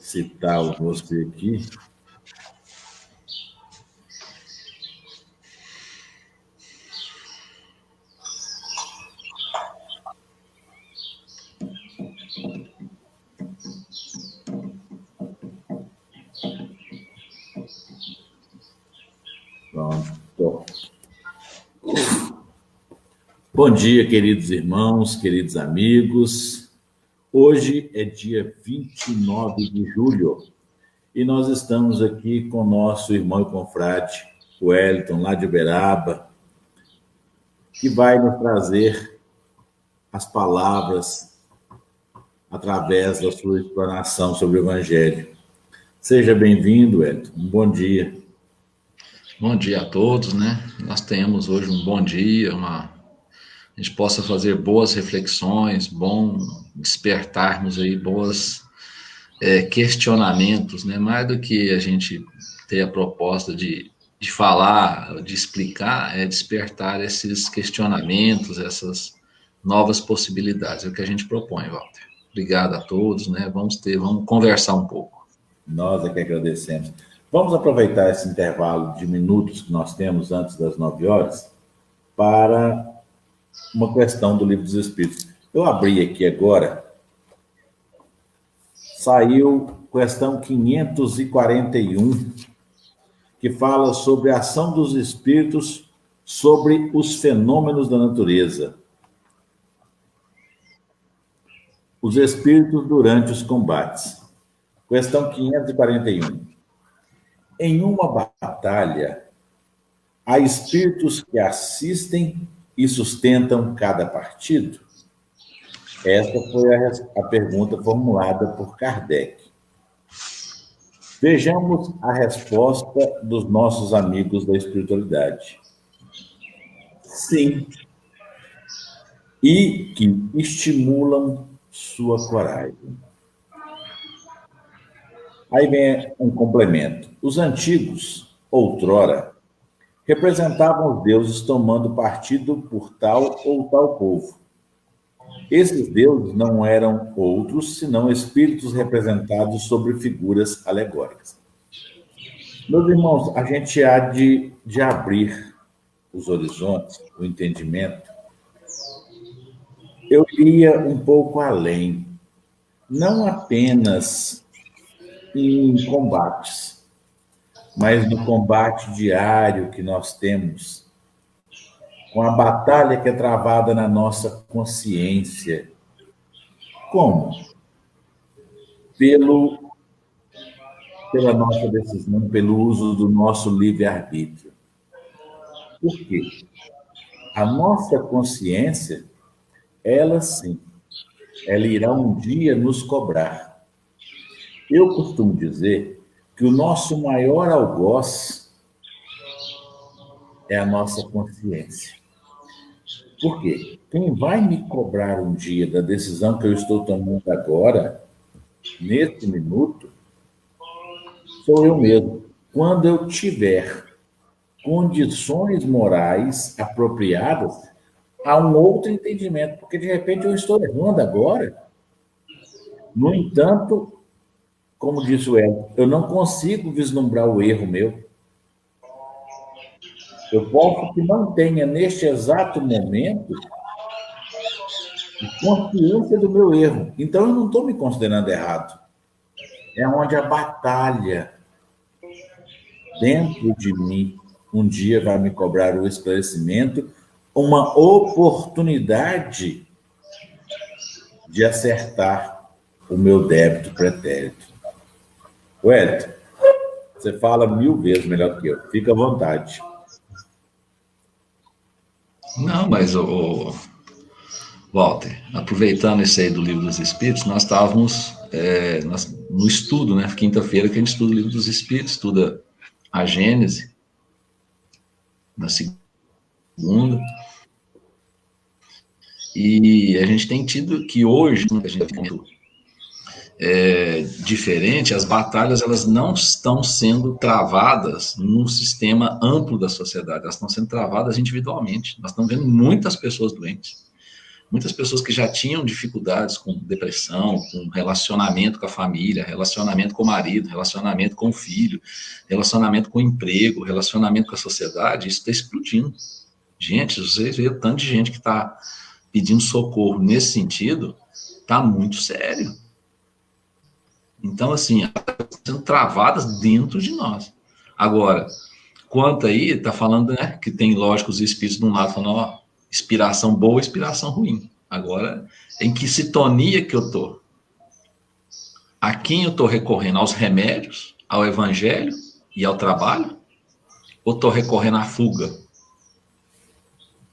citar o rosto aqui. Pronto. Bom dia, queridos irmãos, queridos amigos. Hoje é dia 29 de julho e nós estamos aqui com nosso irmão e confrade, o Wellington, lá de Uberaba, que vai nos trazer as palavras através da sua explanação sobre o Evangelho. Seja bem-vindo, Wellington. Um bom dia. Bom dia a todos, né? Nós tenhamos hoje um bom dia, a gente possa fazer boas reflexões, bom despertarmos aí bons questionamentos, né? Mais do que a gente ter a proposta de falar, de explicar, é despertar esses questionamentos, essas novas possibilidades. É o que a gente propõe, Walter. Obrigado a todos, né? Vamos conversar um pouco. Nós é que agradecemos. Vamos aproveitar esse intervalo de minutos que nós temos antes das 9 horas para uma questão do Livro dos Espíritos. Eu abri aqui agora, saiu questão 541, que fala sobre a ação dos espíritos sobre os fenômenos da natureza. Os espíritos durante os combates. Questão 541. Em uma batalha, há espíritos que assistem e sustentam cada partido? Essa foi a pergunta formulada por Kardec. Vejamos a resposta dos nossos amigos da espiritualidade. Sim. E que estimulam sua coragem. Aí vem um complemento. Os antigos, outrora, representavam os deuses tomando partido por tal ou tal povo. Esses deuses não eram outros, senão espíritos representados sobre figuras alegóricas. Meus irmãos, a gente há de abrir os horizontes, o entendimento. Eu iria um pouco além, não apenas em combates, mas no combate diário que nós temos, com a batalha que é travada na nossa consciência. Como? Pela nossa decisão, pelo uso do nosso livre-arbítrio. Por quê? A nossa consciência, ela sim, ela irá um dia nos cobrar. Eu costumo dizer que o nosso maior algoz é a nossa consciência. Por quê? Quem vai me cobrar um dia da decisão que eu estou tomando agora, nesse minuto, sou eu mesmo. Quando eu tiver condições morais apropriadas, há um outro entendimento, porque de repente eu estou errando agora. No entanto, como disse o Hélio, eu não consigo vislumbrar o erro meu. Eu posso que não tenha, neste exato momento, consciência do meu erro. Então, eu não estou me considerando errado. É onde a batalha dentro de mim um dia vai me cobrar o esclarecimento, uma oportunidade de acertar o meu débito pretérito. Wellington, você fala 1000 vezes melhor que eu. Fica à vontade. Não, mas, Walter, aproveitando isso aí do Livro dos Espíritos, nós estávamos no estudo, né? Quinta-feira que a gente estuda o Livro dos Espíritos, estuda a Gênese, na segunda. E a gente tem tido que hoje, a gente tem diferente, as batalhas elas não estão sendo travadas num sistema amplo da sociedade, elas estão sendo travadas individualmente. Nós estamos vendo muitas pessoas doentes, Muitas pessoas que já tinham dificuldades com depressão, com relacionamento com a família, relacionamento com o marido, relacionamento com o filho, relacionamento com o emprego, relacionamento com a sociedade, isso está explodindo. Gente, vocês veem o tanto de gente que está pedindo socorro nesse sentido, está muito sério. Então, assim, elas estão sendo travadas dentro de nós. Agora, quanto aí, está falando, né, que tem, lógico, os espíritos de um lado falando, ó, inspiração boa, inspiração ruim. Agora, em que sintonia que eu estou? A quem eu estou recorrendo? Aos remédios? Ao evangelho? E ao trabalho? Ou estou recorrendo à fuga?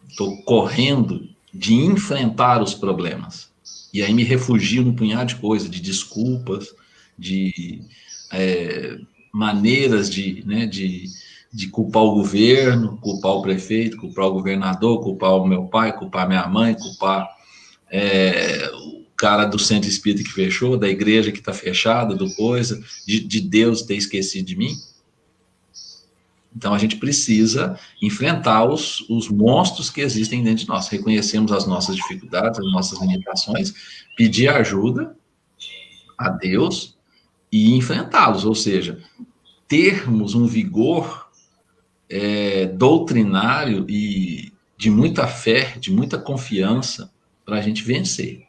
Estou correndo de enfrentar os problemas. E aí me refugio num punhado de coisas, de desculpas, de maneiras de culpar o governo, culpar o prefeito, culpar o governador, culpar o meu pai, culpar minha mãe, culpar o cara do centro espírita que fechou, da igreja que está fechada, do coisa, de Deus ter esquecido de mim. Então, a gente precisa enfrentar os monstros que existem dentro de nós. Reconhecemos as nossas dificuldades, as nossas limitações, pedir ajuda a Deus e enfrentá-los. Ou seja, termos um vigor doutrinário e de muita fé, de muita confiança para a gente vencer.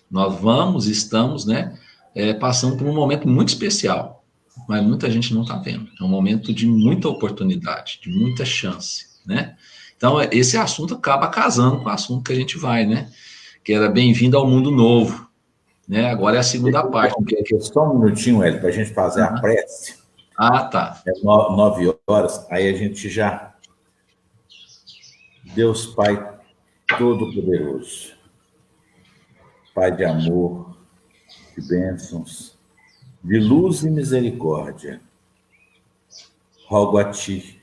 Nós estamos, né, passando por um momento muito especial, mas muita gente não está vendo. É um momento de muita oportunidade, de muita chance, né? Então, esse assunto acaba casando com o assunto que a gente vai, né? Que era bem-vindo ao mundo novo, né? Agora é a segunda parte. Só um minutinho, Hélio, para a gente fazer a prece. Ah, tá. É 9 horas, aí a gente já... Deus Pai Todo-Poderoso, Pai de amor, de bênçãos, de luz e misericórdia, rogo a Ti,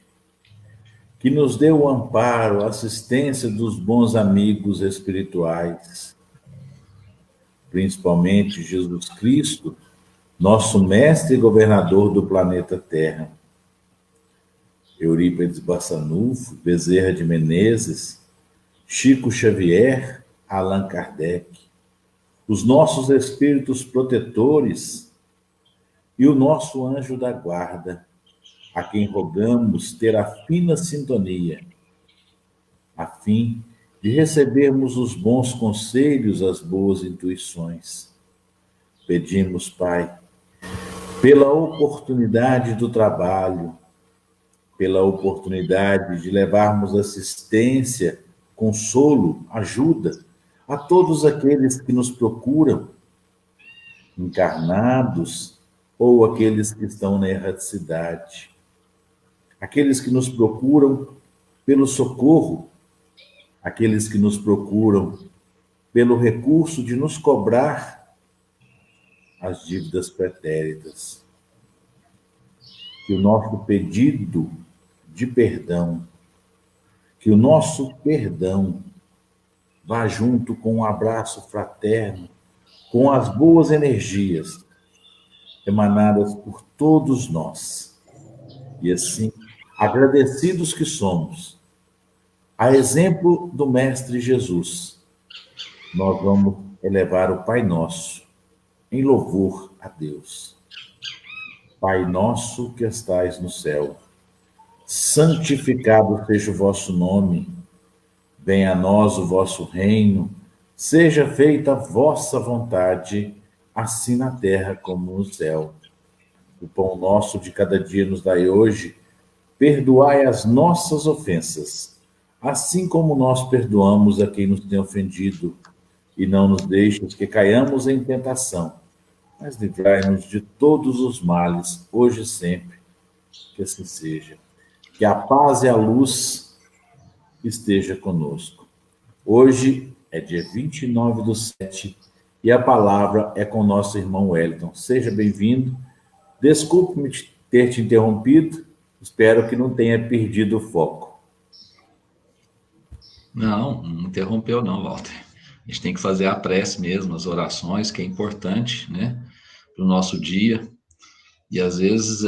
que nos dê o amparo, a assistência dos bons amigos espirituais, principalmente Jesus Cristo, nosso mestre e governador do planeta Terra, Eurípides Barçanufo, Bezerra de Menezes, Chico Xavier, Allan Kardec, os nossos espíritos protetores e o nosso anjo da guarda, a quem rogamos ter a fina sintonia, a fim de recebermos os bons conselhos, as boas intuições. Pedimos, Pai, pela oportunidade do trabalho, pela oportunidade de levarmos assistência, consolo, ajuda a todos aqueles que nos procuram, encarnados ou aqueles que estão na erraticidade, aqueles que nos procuram pelo socorro, aqueles que nos procuram pelo recurso de nos cobrar as dívidas pretéritas. Que o nosso pedido de perdão, que o nosso perdão vá junto com um abraço fraterno, com as boas energias emanadas por todos nós. E assim, agradecidos que somos, a exemplo do Mestre Jesus, nós vamos elevar o Pai Nosso em louvor a Deus. Pai nosso que estais no céu, santificado seja o vosso nome, venha a nós o vosso reino, seja feita a vossa vontade, assim na terra como no céu. O pão nosso de cada dia nos dai hoje, perdoai as nossas ofensas, assim como nós perdoamos a quem nos tem ofendido, e não nos deixes que caiamos em tentação, mas livrai-nos de todos os males, hoje e sempre, que assim seja. Que a paz e a luz esteja conosco. Hoje é dia 29/7 e a palavra é com nosso irmão Wellington. Seja bem-vindo. Desculpe-me ter te interrompido, espero que não tenha perdido o foco. Não interrompeu não, Walter. A gente tem que fazer a prece mesmo, as orações, que é importante, né, para o nosso dia. E às vezes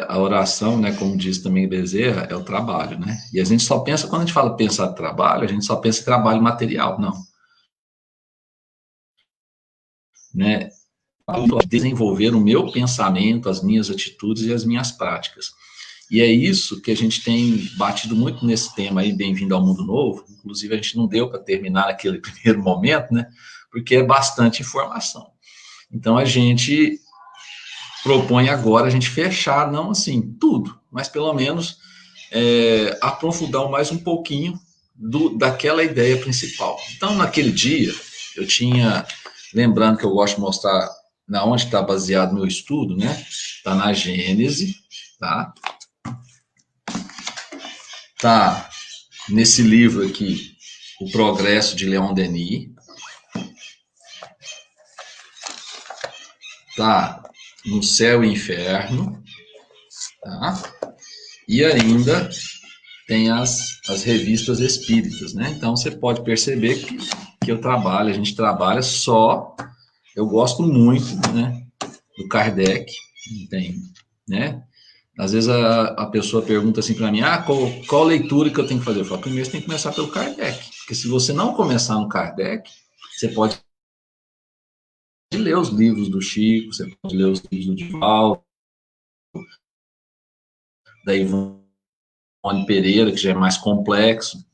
a oração, né, como diz também Bezerra, é o trabalho, né? E a gente só pensa, quando a gente fala pensar em trabalho, a gente só pensa em trabalho material, não. né, desenvolver o meu pensamento, as minhas atitudes e as minhas práticas. E é isso que a gente tem batido muito nesse tema aí, Bem-vindo ao Mundo Novo. Inclusive, a gente não deu para terminar naquele primeiro momento, né? Porque é bastante informação. Então, a gente propõe agora a gente fechar, não assim, tudo, mas pelo menos aprofundar mais um pouquinho daquela ideia principal. Então, naquele dia, eu tinha, lembrando que eu gosto de mostrar na onde está baseado o meu estudo, né? Está na Gênese, tá? Tá nesse livro aqui, O Progresso de Leon Denis. Tá no Céu e Inferno, tá? E ainda tem as revistas espíritas, né? Então você pode perceber que a gente trabalha só, eu gosto muito, né, do Kardec, tem, né? Às vezes a pessoa pergunta assim para mim, qual leitura que eu tenho que fazer? Eu falo, primeiro você tem que começar pelo Kardec, porque se você não começar no Kardec, você pode ler os livros do Chico, você pode ler os livros do Divaldo, da Ivone Pereira, que já é mais complexo,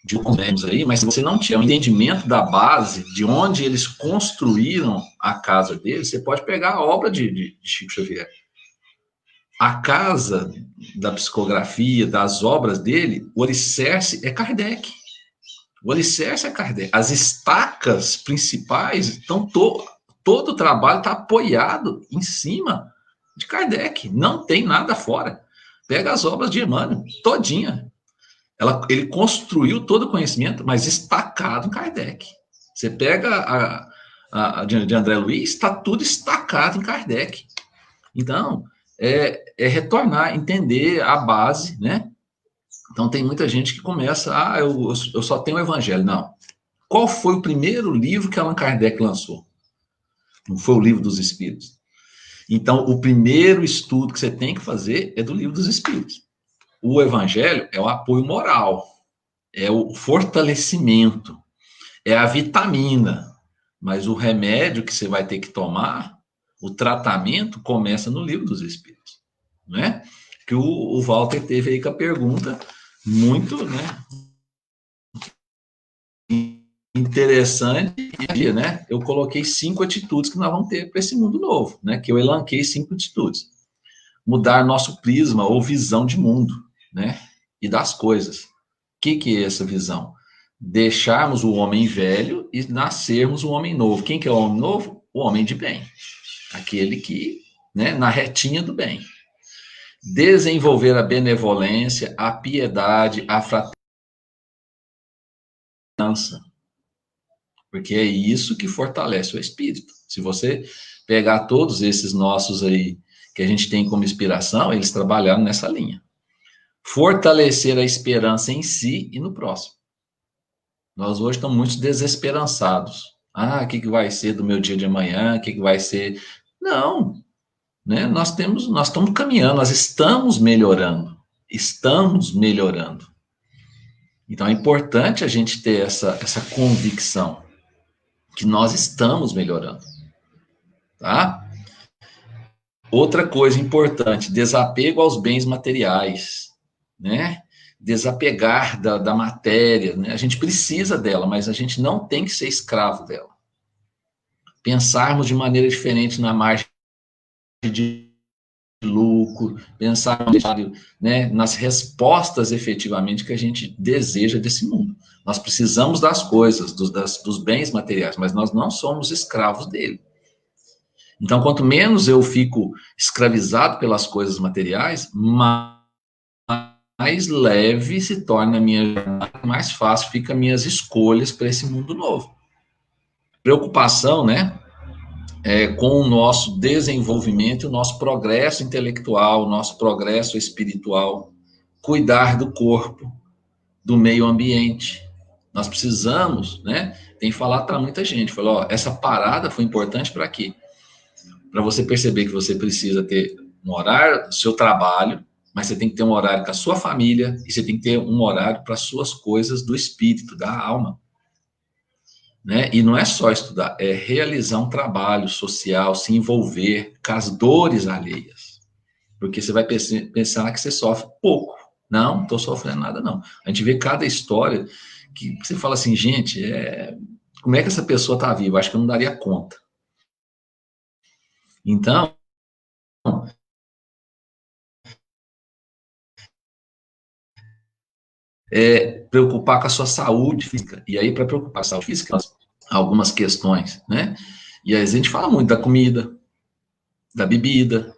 de convênios aí, mas se você não tiver um entendimento da base, de onde eles construíram a casa deles, você pode pegar a obra de Chico Xavier. A casa da psicografia, das obras dele, o alicerce é Kardec. O alicerce é Kardec. As estacas principais estão todo o trabalho está apoiado em cima de Kardec. Não tem nada fora. Pega as obras de Emmanuel, todinha. Ele construiu todo o conhecimento, mas estacado em Kardec. Você pega a de André Luiz, está tudo estacado em Kardec. Então, retornar, entender a base, né? Então, tem muita gente que começa, eu só tenho o Evangelho. Não. Qual foi o primeiro livro que Allan Kardec lançou? Não foi o Livro dos Espíritos. Então, o primeiro estudo que você tem que fazer é do Livro dos Espíritos. O Evangelho é o apoio moral, é o fortalecimento, é a vitamina, mas o remédio que você vai ter que tomar, o tratamento começa no Livro dos Espíritos, né? Que o Walter teve aí com a pergunta muito, né, interessante, né? Eu coloquei 5 atitudes que nós vamos ter para esse mundo novo, né? Que eu elenquei 5 atitudes. Mudar nosso prisma ou visão de mundo, né? E das coisas. O que é essa visão? Deixarmos o homem velho e nascermos um homem novo. Quem que é o homem novo? O homem de bem. Aquele que, né, na retinha do bem. Desenvolver a benevolência, a piedade, a fraternidade. Porque é isso que fortalece o espírito. Se você pegar todos esses nossos aí, que a gente tem como inspiração, eles trabalharam nessa linha. Fortalecer a esperança em si e no próximo. Nós hoje estamos muito desesperançados. O que vai ser do meu dia de amanhã? O que vai ser? Não, né? Nós estamos caminhando, nós estamos melhorando. Estamos melhorando. Então é importante a gente ter essa convicção que nós estamos melhorando, tá? Outra coisa importante, desapego aos bens materiais, né? Desapegar da matéria, né? A gente precisa dela, mas a gente não tem que ser escravo dela. Pensarmos de maneira diferente na margem de lucro, pensar, né, nas respostas efetivamente que a gente deseja desse mundo. Nós precisamos das coisas, dos bens materiais, mas nós não somos escravos dele. Então, quanto menos eu fico escravizado pelas coisas materiais, mais leve se torna a minha jornada, mais fácil fica minhas escolhas para esse mundo novo. Preocupação, né, com o nosso desenvolvimento, o nosso progresso intelectual, o nosso progresso espiritual, cuidar do corpo, do meio ambiente. Nós precisamos, né, tem que falar para muita gente, falou, essa parada foi importante para quê? Para você perceber que você precisa ter um horário do seu trabalho, mas você tem que ter um horário com a sua família e você tem que ter um horário para as suas coisas do espírito, da alma. né? E não é só estudar, é realizar um trabalho social, se envolver com as dores alheias. Porque você vai pensar que você sofre pouco. Não estou sofrendo nada, não. A gente vê cada história que você fala assim, gente, como é que essa pessoa está viva? Acho que eu não daria conta. Então, preocupar com a sua saúde física. E aí, para preocupar com a saúde física, algumas questões, né? E aí a gente fala muito da comida, da bebida,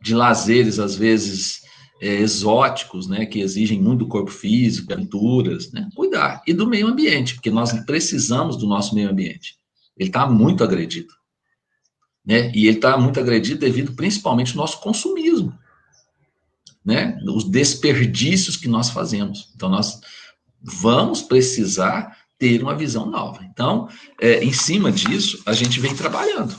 de lazeres, às vezes, exóticos, né? Que exigem muito do corpo físico, aventuras, né? Cuidar. E do meio ambiente, porque nós precisamos do nosso meio ambiente. Ele está muito agredido, né? E ele está muito agredido devido principalmente ao nosso consumismo, né? Os desperdícios que nós fazemos. Então, nós vamos precisar ter uma visão nova. Então, em cima disso, a gente vem trabalhando,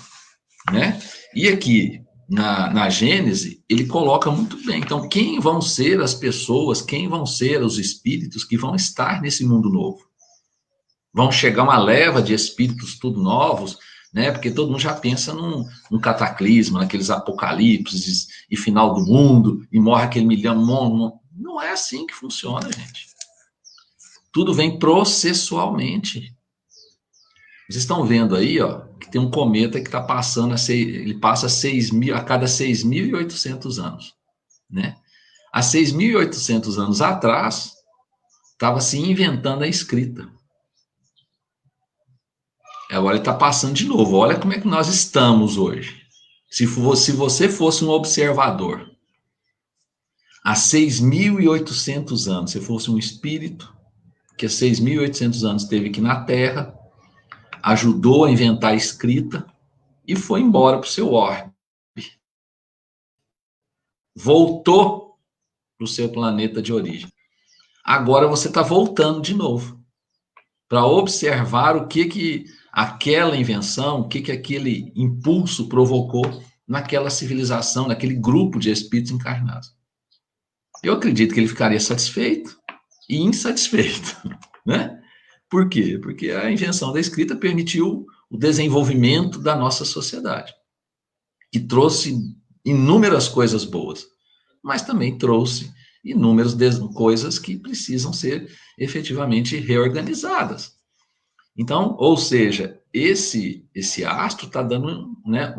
né? E aqui, na Gênese, ele coloca muito bem. Então, quem vão ser as pessoas, quem vão ser os espíritos que vão estar nesse mundo novo? Vão chegar uma leva de espíritos tudo novos, né? Porque todo mundo já pensa num cataclisma, naqueles apocalipses e final do mundo, e morre aquele milhão. Não é assim que funciona, gente. Tudo vem processualmente. Vocês estão vendo aí, ó, que tem um cometa que está passando, ele passa a cada 6.800 anos, né? Há 6.800 anos atrás, estava se inventando a escrita. Agora ele está passando de novo. Olha como é que nós estamos hoje. Se você fosse um observador, há 6.800 anos, se fosse um espírito, que há 6.800 anos esteve aqui na Terra, ajudou a inventar a escrita e foi embora para o seu orbe. Voltou para o seu planeta de origem. Agora você está voltando de novo para observar o que aquela invenção, o que aquele impulso provocou naquela civilização, naquele grupo de espíritos encarnados. Eu acredito que ele ficaria satisfeito e insatisfeito, né? Por quê? Porque a invenção da escrita permitiu o desenvolvimento da nossa sociedade, que trouxe inúmeras coisas boas, mas também trouxe inúmeras coisas que precisam ser efetivamente reorganizadas. Então, ou seja, esse astro está dando, né,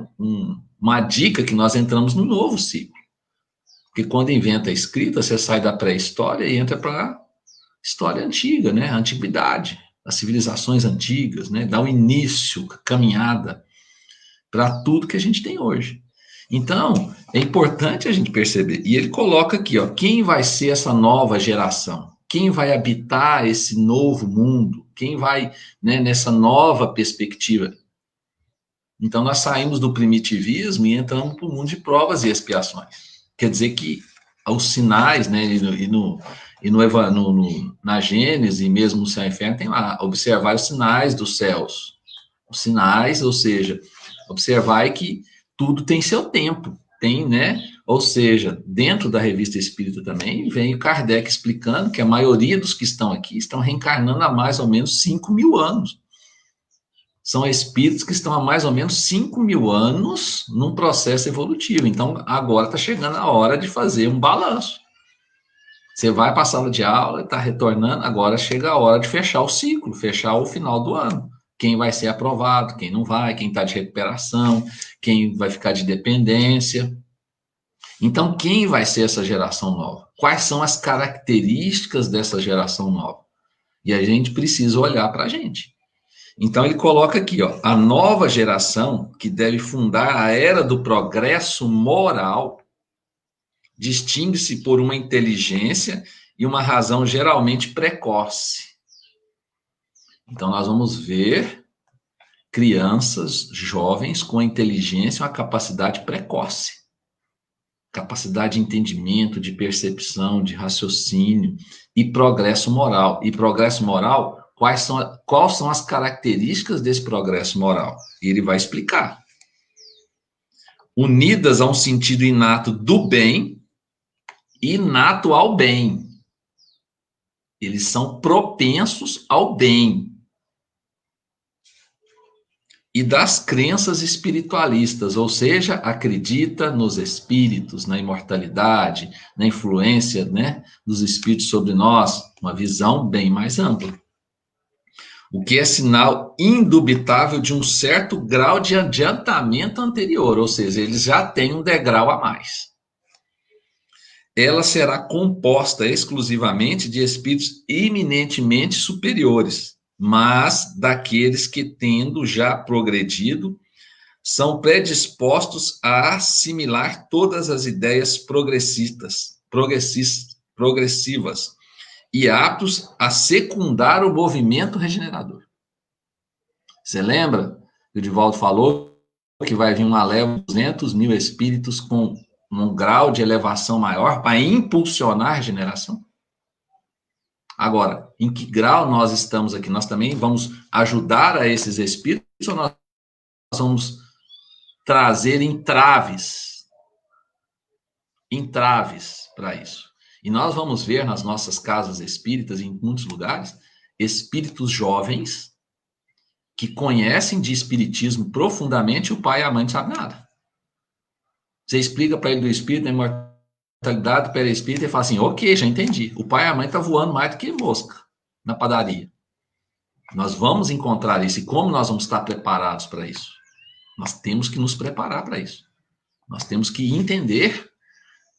uma dica que nós entramos no novo ciclo. Porque quando inventa a escrita, você sai da pré-história e entra para a história antiga, né, a antiguidade, as civilizações antigas, né, dá o início, a caminhada para tudo que a gente tem hoje. Então, é importante a gente perceber. E ele coloca aqui, ó, quem vai ser essa nova geração? Quem vai habitar esse novo mundo? Quem vai, né, nessa nova perspectiva? Então, nós saímos do primitivismo e entramos para o mundo de provas e expiações. Quer dizer que os sinais, né, na Gênesis, e mesmo no céu e inferno, tem lá, observar os sinais dos céus. Os sinais, ou seja, observar que tudo tem seu tempo, tem, né? Ou seja, dentro da Revista Espírita também vem o Kardec explicando que a maioria dos que estão aqui estão reencarnando há mais ou menos 5.000 anos. São espíritos que estão há mais ou menos 5.000 anos num processo evolutivo. Então, agora está chegando a hora de fazer um balanço. Você vai para a sala de aula, está retornando, agora chega a hora de fechar o ciclo, fechar o final do ano. Quem vai ser aprovado, quem não vai, quem está de recuperação, quem vai ficar de dependência. Então, quem vai ser essa geração nova? Quais são as características dessa geração nova? E a gente precisa olhar para a gente. Então, ele coloca aqui, ó, a nova geração que deve fundar a era do progresso moral distingue-se por uma inteligência e uma razão geralmente precoce. Então, nós vamos ver crianças, jovens, com inteligência e uma capacidade precoce. Capacidade de entendimento, de percepção, de raciocínio e progresso moral. E progresso moral, quais são as características desse progresso moral? E ele vai explicar. Unidas a um sentido inato do bem, inato ao bem. Eles são propensos ao bem. E das crenças espiritualistas, ou seja, acredita nos espíritos, na imortalidade, na influência, né, dos espíritos sobre nós, uma visão bem mais ampla. O que é sinal indubitável de um certo grau de adiantamento anterior, ou seja, eles já têm um degrau a mais. Ela será composta exclusivamente de espíritos eminentemente superiores, mas daqueles que, tendo já progredido, são predispostos a assimilar todas as ideias progressivas e aptos a secundar o movimento regenerador. Você lembra que o Divaldo falou que vai vir uma leva de 200 mil espíritos com um grau de elevação maior para impulsionar a regeneração? Agora, em que grau nós estamos aqui? Nós também vamos ajudar a esses espíritos ou nós vamos trazer entraves para isso? E nós vamos ver nas nossas casas espíritas, em muitos lugares, espíritos jovens que conhecem de espiritismo profundamente, o pai e a mãe não sabem nada. Você explica para ele do espírito, da imortalidade, do perispírito, e fala assim, ok, já entendi. O pai e a mãe estão voando mais do que mosca na padaria. Nós vamos encontrar isso. E como nós vamos estar preparados para isso? Nós temos que nos preparar para isso. Nós temos que entender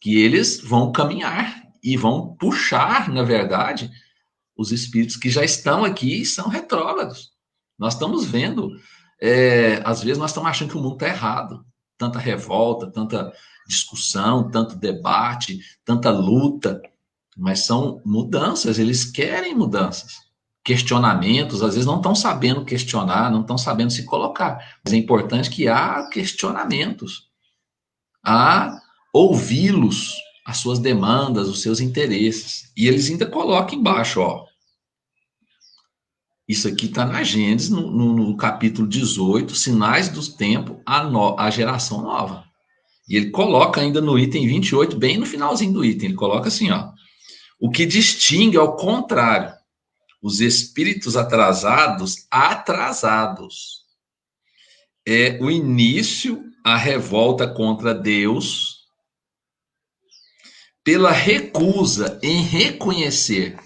que eles vão caminhar e vão puxar, na verdade, os espíritos que já estão aqui e são retrógrados. Nós estamos vendo, às vezes nós estamos achando que o mundo está errado. Tanta revolta, tanta discussão, tanto debate, tanta luta, mas são mudanças, eles querem mudanças. Questionamentos, às vezes não estão sabendo questionar, não estão sabendo se colocar, mas é importante que há questionamentos, há ouvi-los, as suas demandas, os seus interesses, e eles ainda colocam embaixo, ó, isso aqui está na Gênesis, no capítulo 18, sinais do tempo, a geração nova. E ele coloca ainda no item 28, bem no finalzinho do item, ele coloca assim, ó, o que distingue, ao contrário, os espíritos atrasados, é o início, a revolta contra Deus, pela recusa em reconhecer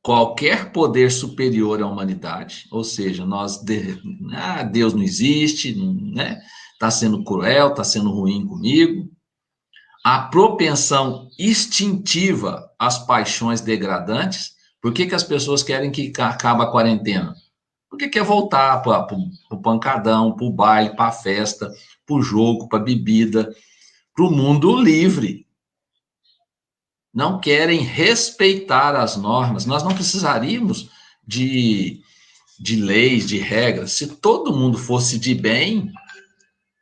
qualquer poder superior à humanidade, ou seja, Deus não existe, né? Está sendo cruel, está sendo ruim comigo. A propensão instintiva às paixões degradantes. Por que as pessoas querem que acabe a quarentena? Porque quer voltar para o pancadão, para o baile, para a festa, para o jogo, para a bebida, para o mundo livre. Não querem respeitar as normas. Nós não precisaríamos de leis, de regras. Se todo mundo fosse de bem,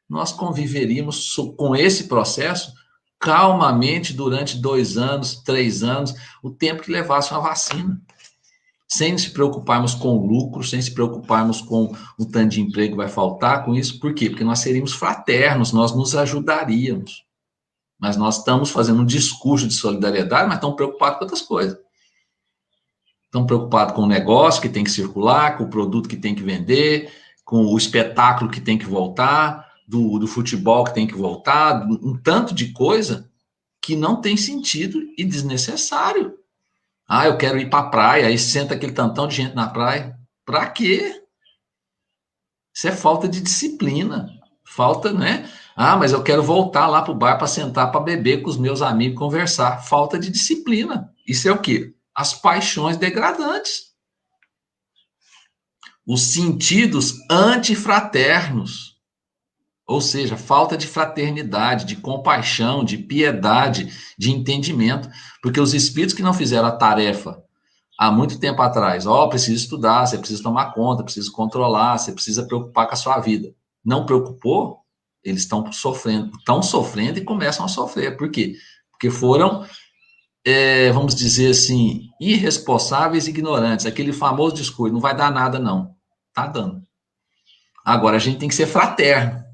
nós conviveríamos com esse processo calmamente durante 2 anos, 3 anos, o tempo que levasse uma vacina. Sem se preocuparmos com o lucro, sem se preocuparmos com o tanto de emprego que vai faltar com isso. Por quê? Porque nós seríamos fraternos, nós nos ajudaríamos. Mas nós estamos fazendo um discurso de solidariedade, mas estamos preocupados com outras coisas. Estamos preocupados com o negócio que tem que circular, com o produto que tem que vender, com o espetáculo que tem que voltar, do futebol que tem que voltar, um tanto de coisa que não tem sentido e desnecessário. Ah, eu quero ir para a praia, aí senta aquele tantão de gente na praia. Para quê? Isso é falta de disciplina. Falta, né? Ah, mas eu quero voltar lá para o bar para sentar, para beber com os meus amigos, conversar. Falta de disciplina. Isso é o quê? As paixões degradantes. Os sentidos antifraternos. Ou seja, falta de fraternidade, de compaixão, de piedade, de entendimento. Porque os espíritos que não fizeram a tarefa há muito tempo atrás, precisa estudar, você precisa tomar conta, precisa controlar, você precisa preocupar com a sua vida. Não preocupou? Eles estão sofrendo e começam a sofrer. Por quê? Porque foram, vamos dizer assim, irresponsáveis e ignorantes. Aquele famoso discurso, não vai dar nada não. Está dando. Agora, a gente tem que ser fraterno.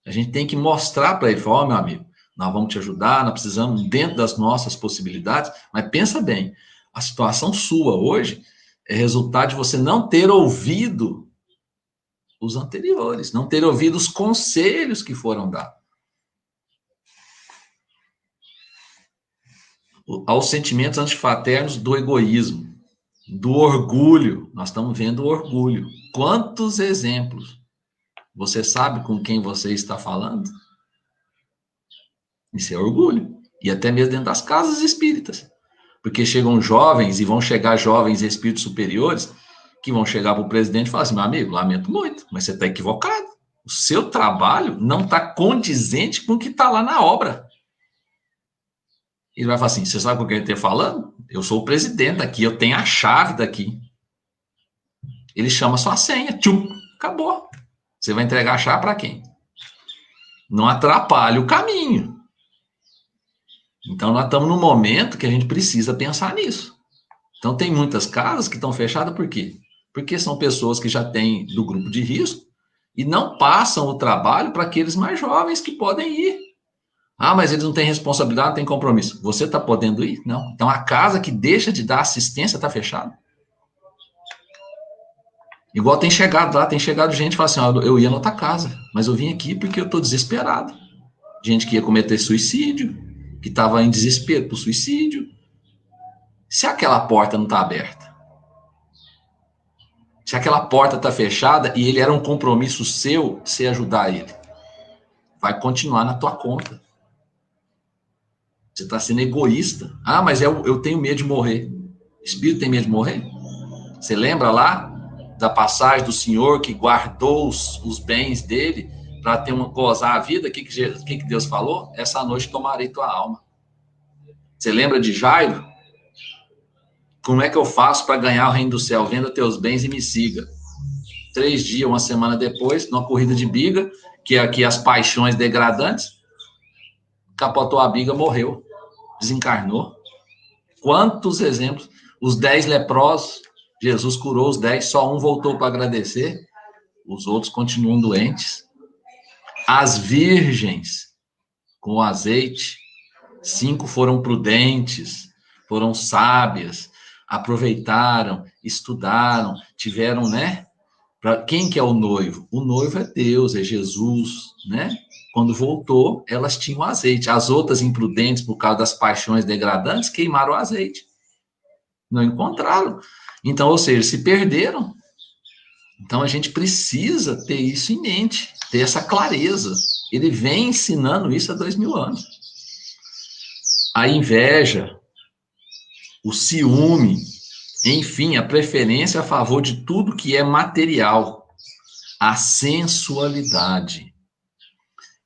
A gente tem que mostrar para ele, meu amigo, nós vamos te ajudar, nós precisamos, dentro das nossas possibilidades, mas pensa bem, A situação sua hoje é resultado de você não ter ouvido os anteriores, não ter ouvido os conselhos que foram dados. Aos sentimentos antifraternos do egoísmo, do orgulho. Nós estamos vendo o orgulho. Quantos exemplos? Você sabe com quem você está falando? Isso é orgulho. E até mesmo dentro das casas espíritas. Porque chegam jovens, e vão chegar jovens espíritos superiores, que vão chegar para o presidente e falar assim, meu amigo, lamento muito, mas você está equivocado. O seu trabalho não está condizente com o que está lá na obra. Ele vai falar assim, você sabe com quem ele está falando? Eu sou o presidente daqui, eu tenho a chave daqui. Ele chama sua senha, tchum, acabou. Você vai entregar a chave para quem? Não atrapalhe o caminho. Então, nós estamos num momento que a gente precisa pensar nisso. Então, tem muitas casas que estão fechadas por quê? Porque são pessoas que já têm do grupo de risco e não passam o trabalho para aqueles mais jovens que podem ir. Ah, mas eles não têm responsabilidade, não têm compromisso. Você está podendo ir? Não. Então, a casa que deixa de dar assistência está fechada. Igual tem chegado lá, tem chegado gente que fala assim, eu ia na outra casa, mas eu vim aqui porque eu estou desesperado. Gente que ia cometer suicídio, que estava em desespero por suicídio. Se aquela porta não está aberta, se aquela porta está fechada e ele era um compromisso seu, você ajudar ele, vai continuar na tua conta. Você está sendo egoísta. Ah, mas eu tenho medo de morrer. Espírito tem medo de morrer? Você lembra lá da passagem do Senhor que guardou os bens dele para gozar a vida? O que Deus falou? Essa noite tomarei tua alma. Você lembra de Jairo? Como é que eu faço para ganhar o reino do céu? Venda teus bens e me siga. 3 dias, uma semana depois, numa corrida de biga, que é aqui as paixões degradantes, capotou a biga, morreu, desencarnou. Quantos exemplos? Os 10 leprosos, Jesus curou os 10, só um voltou para agradecer, os outros continuam doentes. As virgens, com o azeite, 5 foram prudentes, foram sábias, aproveitaram, estudaram, tiveram, né? Quem que é o noivo? O noivo é Deus, é Jesus, né? Quando voltou, elas tinham azeite. As outras imprudentes, por causa das paixões degradantes, queimaram o azeite. Não encontraram. Então, ou seja, se perderam. Então, a gente precisa ter isso em mente, ter essa clareza. Ele vem ensinando isso há 2000 anos. A inveja, o ciúme, enfim, a preferência a favor de tudo que é material. A sensualidade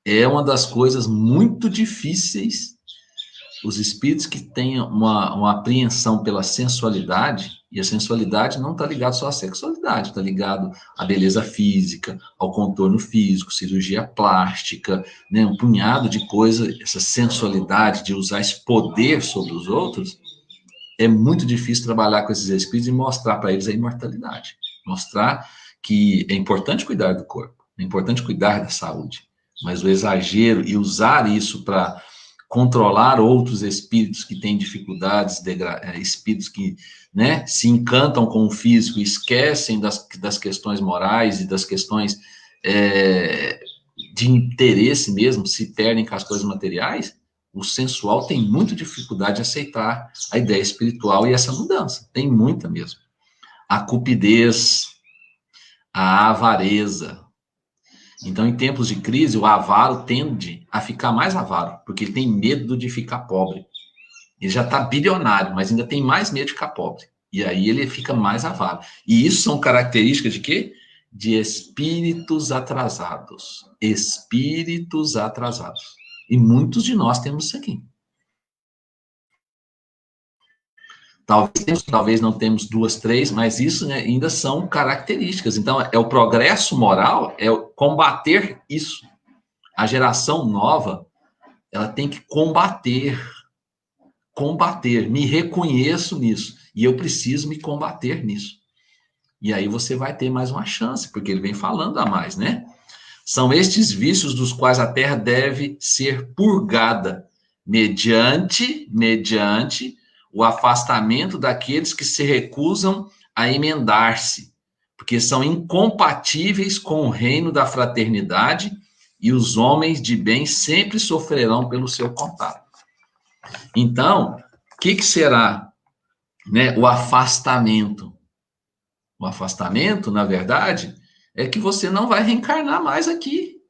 é uma das coisas muito difíceis. Os espíritos que têm uma apreensão pela sensualidade, e a sensualidade não está ligada só à sexualidade, está ligado à beleza física, ao contorno físico, cirurgia plástica, né, um punhado de coisas, essa sensualidade de usar esse poder sobre os outros, é muito difícil trabalhar com esses espíritos e mostrar para eles a imortalidade. Mostrar que é importante cuidar do corpo, é importante cuidar da saúde, mas o exagero e usar isso para controlar outros espíritos que têm dificuldades, espíritos que, né, se encantam com o físico e esquecem das questões morais e das questões de interesse mesmo, se perdem com as coisas materiais. O sensual tem muita dificuldade de aceitar a ideia espiritual e essa mudança, tem muita mesmo. A cupidez, a avareza. Então, em tempos de crise, o avaro tende a ficar mais avaro, porque ele tem medo de ficar pobre. Ele já está bilionário, mas ainda tem mais medo de ficar pobre. E aí ele fica mais avaro. E isso são características de quê? De espíritos atrasados. Espíritos atrasados. E muitos de nós temos isso aqui. Talvez não temos 2, 3, mas isso, né, ainda são características. Então, é o progresso moral, é combater isso. A geração nova, ela tem que combater. Me reconheço nisso. E eu preciso me combater nisso. E aí você vai ter mais uma chance, porque ele vem falando a mais, né? São estes vícios dos quais a terra deve ser purgada, mediante o afastamento daqueles que se recusam a emendar-se, porque são incompatíveis com o reino da fraternidade e os homens de bem sempre sofrerão pelo seu contato. Então, o que será, né, o afastamento? O afastamento, na verdade, é que você não vai reencarnar mais aqui.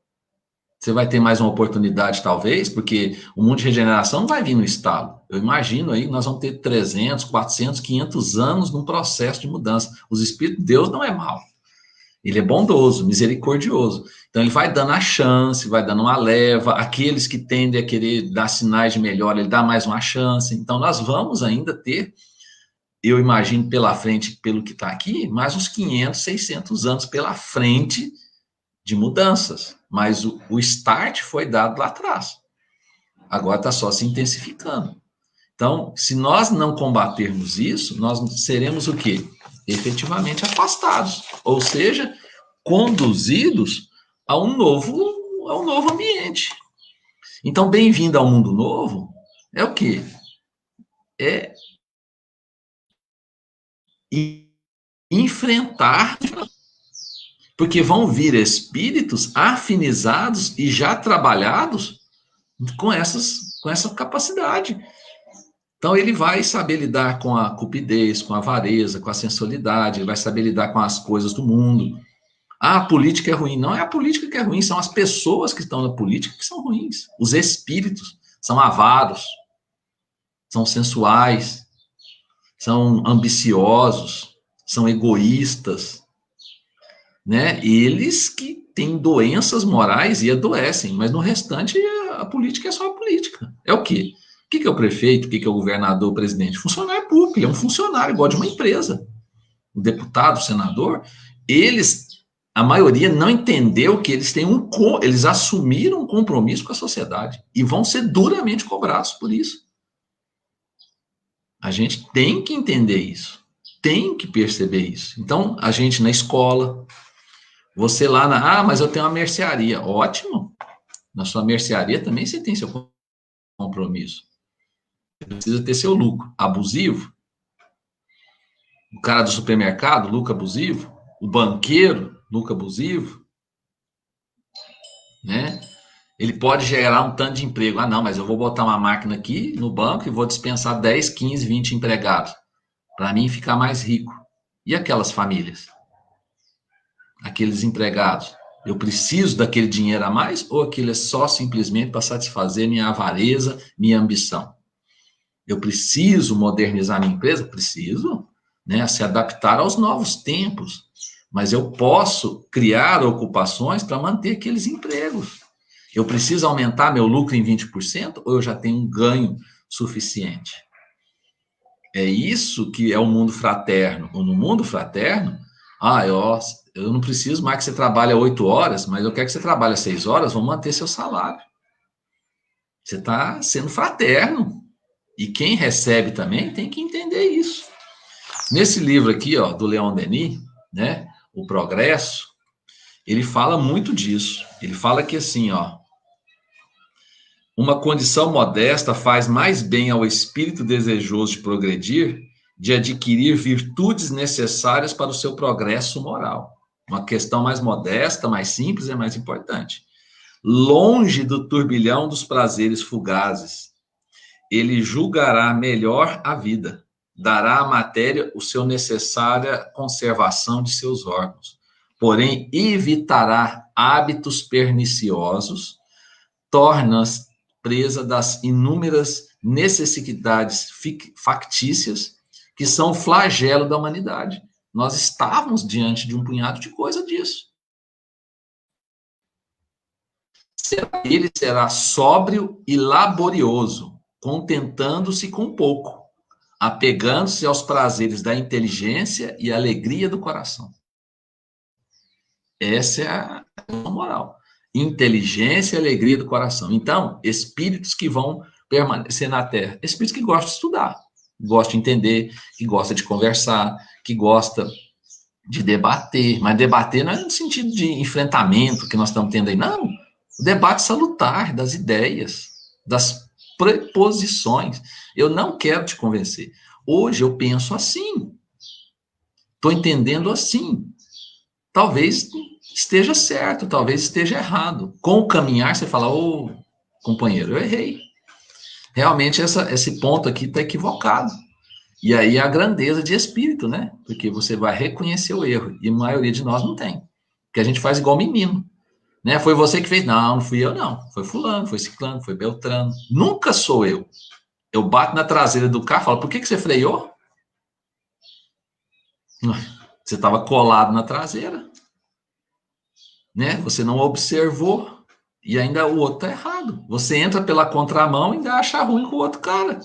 Você vai ter mais uma oportunidade, talvez, porque o mundo de regeneração não vai vir no estalo. Eu imagino aí que nós vamos ter 300, 400, 500 anos num processo de mudança. Os Espíritos de Deus não é mau. Ele é bondoso, misericordioso. Então, ele vai dando a chance, vai dando uma leva. Aqueles que tendem a querer dar sinais de melhora, ele dá mais uma chance. Então, nós vamos ainda ter, eu imagino pela frente, pelo que está aqui, mais uns 500, 600 anos pela frente de mudanças. Mas o start foi dado lá atrás. Agora está só se intensificando. Então, se nós não combatermos isso, nós seremos o quê? Efetivamente afastados. Ou seja, conduzidos a um novo ambiente. Então, bem-vindo ao mundo novo é o quê? É enfrentar, porque vão vir espíritos afinizados e já trabalhados com essa capacidade. Então, ele vai saber lidar com a cupidez, com a avareza, com a sensualidade, ele vai saber lidar com as coisas do mundo. Ah, a política é ruim. Não é a política que é ruim, são as pessoas que estão na política que são ruins. Os espíritos são avaros, são sensuais, são ambiciosos, são egoístas, né? Eles que têm doenças morais e adoecem, mas no restante a política é só a política. É o quê? O que é o prefeito? O que é o governador, o presidente? Funcionário público, ele é um funcionário igual de uma empresa. O deputado, o senador, a maioria não entendeu que eles assumiram um compromisso com a sociedade e vão ser duramente cobrados por isso. A gente tem que entender isso, tem que perceber isso. Então, a gente na escola, você lá mas eu tenho uma mercearia. Ótimo, na sua mercearia também você tem seu compromisso. Você precisa ter seu lucro. Abusivo? O cara do supermercado, lucro abusivo? O banqueiro, lucro abusivo? Né? Ele pode gerar um tanto de emprego. Ah, não, mas eu vou botar uma máquina aqui no banco e vou dispensar 10, 15, 20 empregados para mim ficar mais rico. E aquelas famílias? Aqueles empregados? Eu preciso daquele dinheiro a mais ou aquilo é só simplesmente para satisfazer minha avareza, minha ambição? Eu preciso modernizar minha empresa? Preciso, né? Se adaptar aos novos tempos. Mas eu posso criar ocupações para manter aqueles empregos. Eu preciso aumentar meu lucro em 20% ou eu já tenho um ganho suficiente? É isso que é o mundo fraterno. Ou no mundo fraterno, eu não preciso mais que você trabalhe 8 horas, mas eu quero que você trabalhe 6 horas, vou manter seu salário. Você está sendo fraterno. E quem recebe também tem que entender isso. Nesse livro aqui, do Leon Denis, né, O Progresso, ele fala muito disso. Ele fala que assim, uma condição modesta faz mais bem ao espírito desejoso de progredir, de adquirir virtudes necessárias para o seu progresso moral. Uma questão mais modesta, mais simples é mais importante. Longe do turbilhão dos prazeres fugazes, ele julgará melhor a vida, dará à matéria o seu necessária conservação de seus órgãos, porém evitará hábitos perniciosos, torna-se presa das inúmeras necessidades factícias que são o flagelo da humanidade. Nós estávamos diante de um punhado de coisa disso. Ele será sóbrio e laborioso, contentando-se com pouco, apegando-se aos prazeres da inteligência e alegria do coração. Essa é a moral. Inteligência e alegria do coração. Então, espíritos que vão permanecer na Terra. Espíritos que gostam de estudar, gostam de entender, que gostam de conversar, que gostam de debater. Mas debater não é no sentido de enfrentamento que nós estamos tendo aí, não. O debate salutar das ideias, das preposições. Eu não quero te convencer. Hoje eu penso assim. Estou entendendo assim. Talvez esteja certo, talvez esteja errado. Com o caminhar, você fala, ô, companheiro, eu errei. Realmente esse ponto aqui está equivocado. E aí a grandeza de espírito, né? Porque você vai reconhecer o erro. E a maioria de nós não tem. Porque a gente faz igual menino. Né? Foi você que fez? Não, não fui eu, não. Foi fulano, foi ciclano, foi beltrano. Nunca sou eu. Eu bato na traseira do carro e falo, por que você freou? Você estava colado na traseira. Né? Você não observou. E ainda o outro está errado. Você entra pela contramão e ainda acha ruim com o outro cara.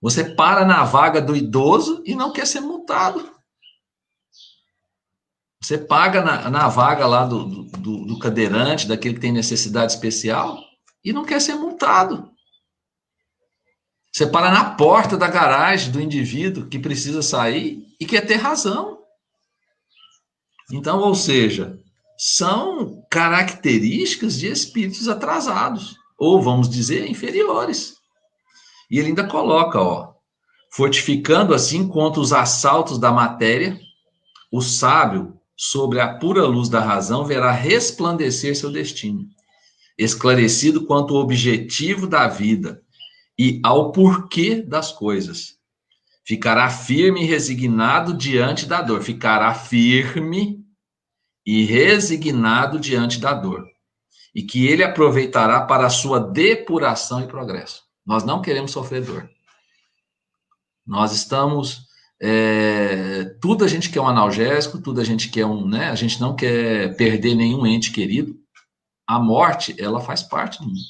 Você para na vaga do idoso e não quer ser multado. Você paga na vaga lá do cadeirante, daquele que tem necessidade especial, e não quer ser multado. Você para na porta da garagem do indivíduo que precisa sair e quer ter razão. Então, ou seja, são características de espíritos atrasados, ou vamos dizer, inferiores. E ele ainda coloca, ó, fortificando assim contra os assaltos da matéria, o sábio, sobre a pura luz da razão, verá resplandecer seu destino, esclarecido quanto ao objetivo da vida e ao porquê das coisas. Ficará firme e resignado diante da dor. Ficará firme e resignado diante da dor. E que ele aproveitará para a sua depuração e progresso. Nós não queremos sofrer dor. Nós estamos... tudo a gente quer um analgésico, tudo a gente quer né? A gente não quer perder nenhum ente querido. A morte, ela faz parte do mundo.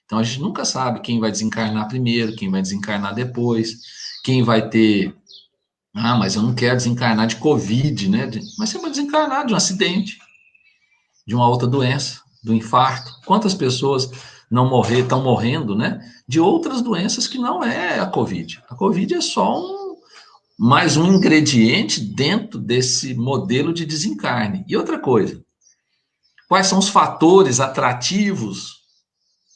Então a gente nunca sabe quem vai desencarnar primeiro, quem vai desencarnar depois, quem vai ter... mas eu não quero desencarnar de Covid, né? Mas você vai desencarnar de um acidente, de uma outra doença, do infarto. Quantas pessoas estão morrendo, né? De outras doenças que não é a Covid. A Covid é só mais um ingrediente dentro desse modelo de desencarne. E outra coisa, quais são os fatores atrativos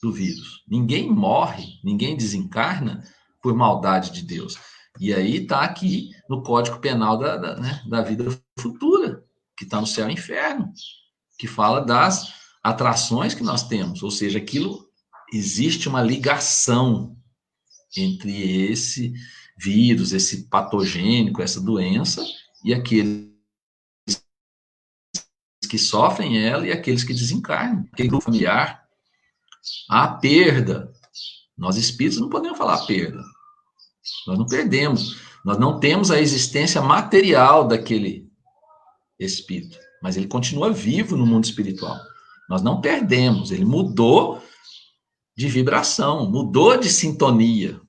do vírus? Ninguém morre, ninguém desencarna por maldade de Deus. E aí está aqui no Código Penal da vida futura, que está no céu e inferno, que fala das atrações que nós temos, ou seja, existe uma ligação entre esse vírus, esse patogênico, essa doença, e aqueles que sofrem ela e aqueles que desencarnam, aquele grupo familiar. A perda, nós espíritos não podemos falar perda, nós não perdemos, nós não temos a existência material daquele espírito, mas ele continua vivo no mundo espiritual. Nós não perdemos, ele mudou de vibração, mudou de sintonia.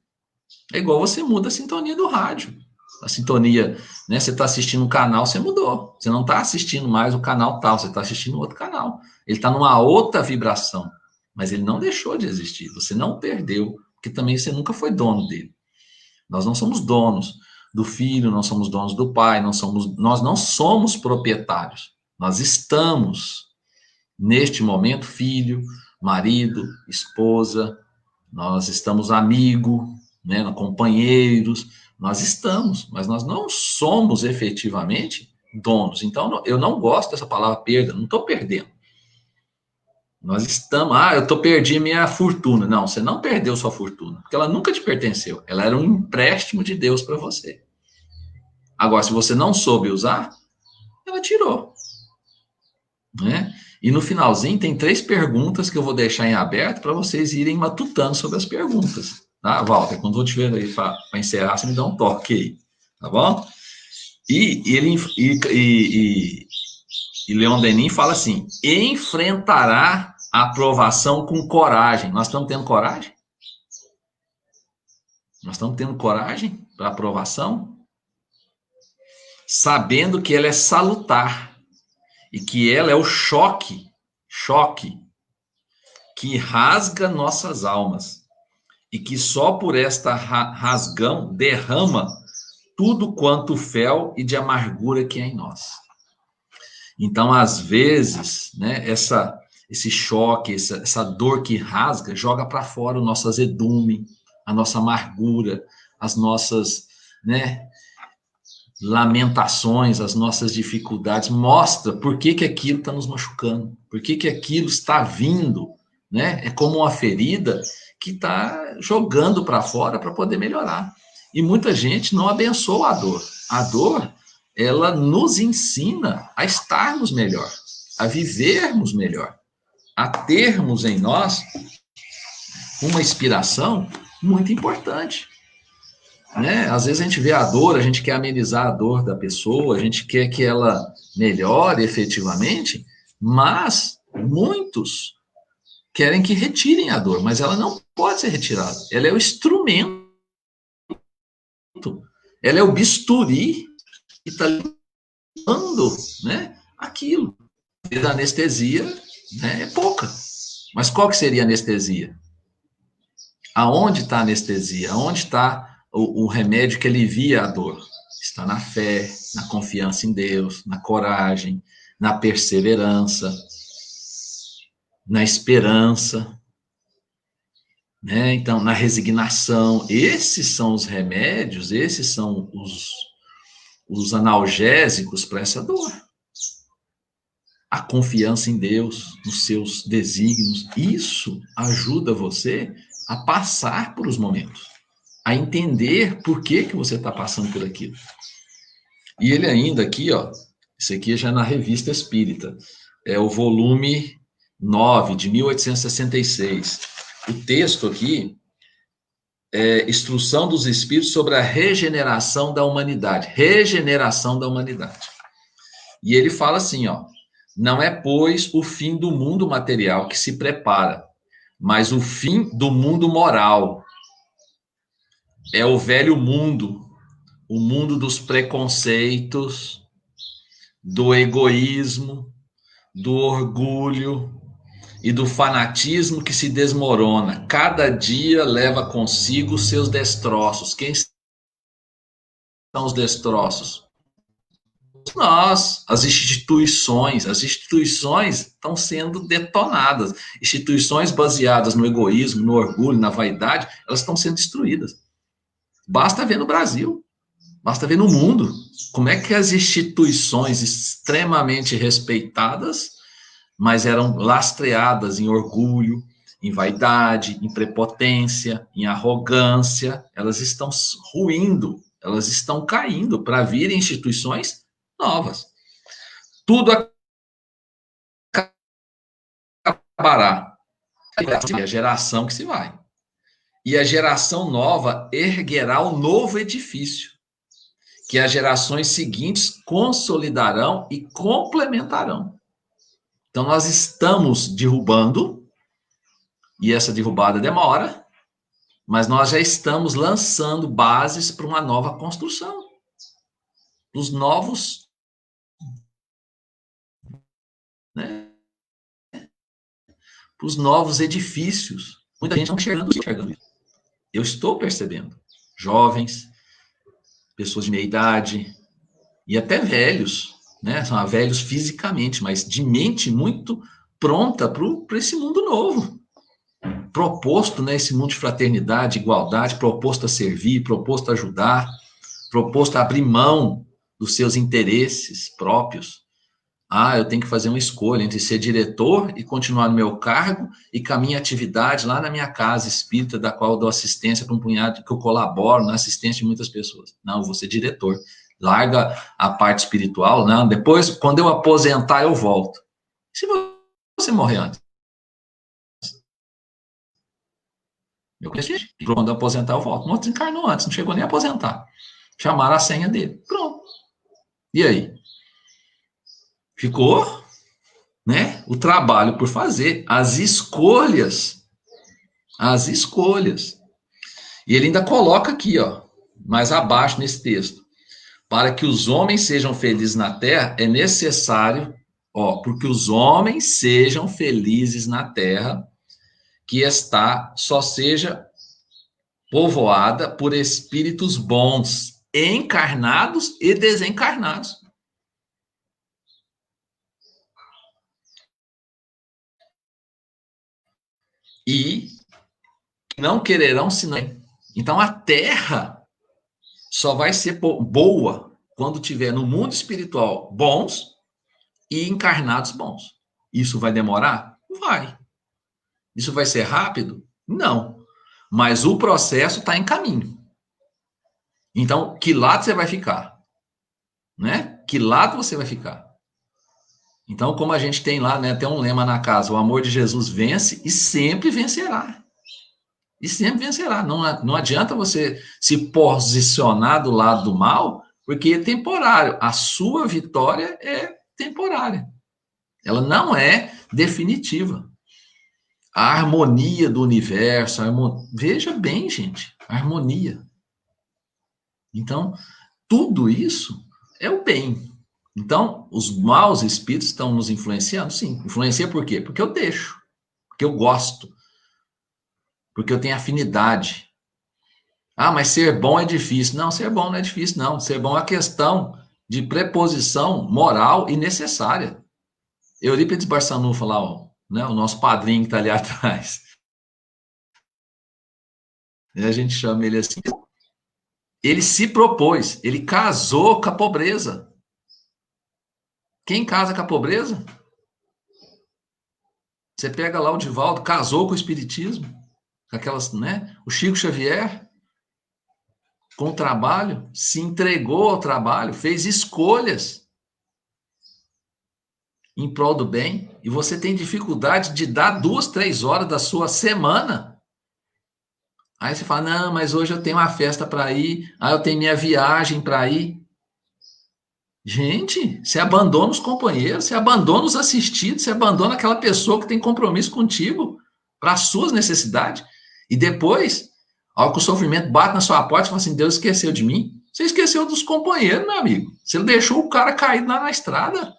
É igual você muda a sintonia do rádio. A sintonia, né? Você está assistindo um canal, você mudou. Você não está assistindo mais o canal tal, você está assistindo outro canal. Ele está numa outra vibração, mas ele não deixou de existir. Você não perdeu, porque também você nunca foi dono dele. Nós não somos donos do filho, não somos donos do pai, nós não somos proprietários. Nós estamos, neste momento, filho, marido, esposa, nós estamos amigo, né, companheiros, nós estamos, mas nós não somos efetivamente donos. Então, eu não gosto dessa palavra perda, não estou perdendo. Nós estamos, perdi minha fortuna. Não, você não perdeu sua fortuna, porque ela nunca te pertenceu. Ela era um empréstimo de Deus para você. Agora, se você não soube usar, ela tirou. Né? E no finalzinho tem 3 perguntas que eu vou deixar em aberto para vocês irem matutando sobre as perguntas. Tá, Walter? Quando eu estiver aí para encerrar, você me dá um toque aí. Tá bom? E Leon Denis fala assim: enfrentará a aprovação com coragem. Nós estamos tendo coragem? Nós estamos tendo coragem para a aprovação? Sabendo que ela é salutar e que ela é o choque que rasga nossas almas e que só por esta rasgão derrama tudo quanto fel e de amargura que é em nós. Então, às vezes, né, esse choque, essa dor que rasga, joga para fora o nosso azedume, a nossa amargura, as nossas, né, lamentações, as nossas dificuldades, mostra por que que aquilo está nos machucando, por que que aquilo está vindo, né? É como uma ferida que está jogando para fora para poder melhorar. E muita gente não abençoa a dor. A dor, ela nos ensina a estarmos melhor, a vivermos melhor, a termos em nós uma inspiração muito importante. Né? Às vezes a gente vê a dor, a gente quer amenizar a dor da pessoa, a gente quer que ela melhore efetivamente, mas muitos querem que retirem a dor, mas ela não pode ser retirada. Ela é o instrumento, ela é o bisturi que está limpando, né, aquilo. A anestesia, né, é pouca. Mas qual que seria a anestesia? Aonde está a anestesia? Aonde está o remédio que alivia a dor? Está na fé, na confiança em Deus, na coragem, na perseverança, na esperança, né? Então, na resignação. Esses são os remédios, esses são os analgésicos para essa dor. A confiança em Deus, nos seus desígnios, isso ajuda você a passar por os momentos, a entender por que que você está passando por aquilo. E ele ainda aqui, ó, isso aqui já é na Revista Espírita, é o volume 9, de 1866. O texto aqui é Instrução dos Espíritos sobre a regeneração da humanidade. Regeneração da humanidade. E ele fala assim, ó, não é, pois, o fim do mundo material que se prepara, mas o fim do mundo moral. É o velho mundo, o mundo dos preconceitos, do egoísmo, do orgulho e do fanatismo que se desmorona. Cada dia leva consigo seus destroços. Quem são os destroços? Nós, as instituições estão sendo detonadas. Instituições baseadas no egoísmo, no orgulho, na vaidade, elas estão sendo destruídas. Basta ver no Brasil, basta ver no mundo, como é que as instituições extremamente respeitadas, mas eram lastreadas em orgulho, em vaidade, em prepotência, em arrogância, elas estão ruindo, elas estão caindo para virem instituições novas. Tudo acabará. É a geração que se vai. E a geração nova erguerá um novo edifício, que as gerações seguintes consolidarão e complementarão. Então, nós estamos derrubando, e essa derrubada demora, mas nós já estamos lançando bases para uma nova construção. Os novos, né? Os novos edifícios. Muita gente não está enxergando isso. Eu estou percebendo. Jovens, pessoas de meia idade, e até velhos, né? São velhos fisicamente, mas de mente muito pronta para esse mundo novo. Proposto, né, esse mundo de fraternidade, igualdade, proposto a servir, proposto a ajudar, proposto a abrir mão dos seus interesses próprios. Ah, eu tenho que fazer uma escolha entre ser diretor e continuar no meu cargo e com a minha atividade lá na minha casa espírita, da qual eu dou assistência para um punhado, que eu colaboro na assistência de muitas pessoas. Não, eu vou ser diretor. Larga a parte espiritual, não. Depois, quando eu aposentar, eu volto. Se você morrer antes? Eu conheci, quando eu aposentar, eu volto. O outro desencarnou antes, não chegou nem a aposentar. Chamaram a senha dele. Pronto. E aí? Ficou, né, o trabalho por fazer, as escolhas. E ele ainda coloca aqui, ó, mais abaixo nesse texto, para que os homens sejam felizes na terra, é necessário, ó, porque os homens sejam felizes na terra, que só seja povoada por espíritos bons, encarnados e desencarnados. e não quererão senão. Então a terra só vai ser boa quando tiver no mundo espiritual bons e encarnados bons. Isso vai demorar? Vai. Isso vai ser rápido? Não. Mas o processo está em caminho. Então, que lado você vai ficar? Né? Que lado você vai ficar? Então, como a gente tem lá, né, tem um lema na casa, o amor de Jesus vence e sempre vencerá. E sempre vencerá. Não adianta você se posicionar do lado do mal, porque é temporário. A sua vitória é temporária. Ela não é definitiva. A harmonia do universo, veja bem, gente, a harmonia. Então, tudo isso é o bem. Então, os maus espíritos estão nos influenciando? Sim. Influencia por quê? Porque eu deixo, porque eu gosto, porque eu tenho afinidade. Ah, mas ser bom é difícil. Não, ser bom não é difícil, não. Ser bom é uma questão de preposição moral e necessária. Eurípides Barçanufo lá, ó, né, o nosso padrinho que está ali atrás. E a gente chama ele assim. Ele se propôs, ele casou com a pobreza. Quem casa com a pobreza? Você pega lá o Divaldo, casou com o espiritismo, com aquelas, né? O Chico Xavier, com o trabalho, se entregou ao trabalho, fez escolhas em prol do bem, e você tem dificuldade de dar 2, 3 horas da sua semana. Aí você fala, não, mas hoje eu tenho uma festa para ir, aí eu tenho minha viagem para ir. Gente, você abandona os companheiros, você abandona os assistidos, você abandona aquela pessoa que tem compromisso contigo para as suas necessidades. E depois, ao que o sofrimento bate na sua porta, você fala assim, Deus esqueceu de mim. Você esqueceu dos companheiros, meu amigo. Você deixou o cara caído lá na estrada.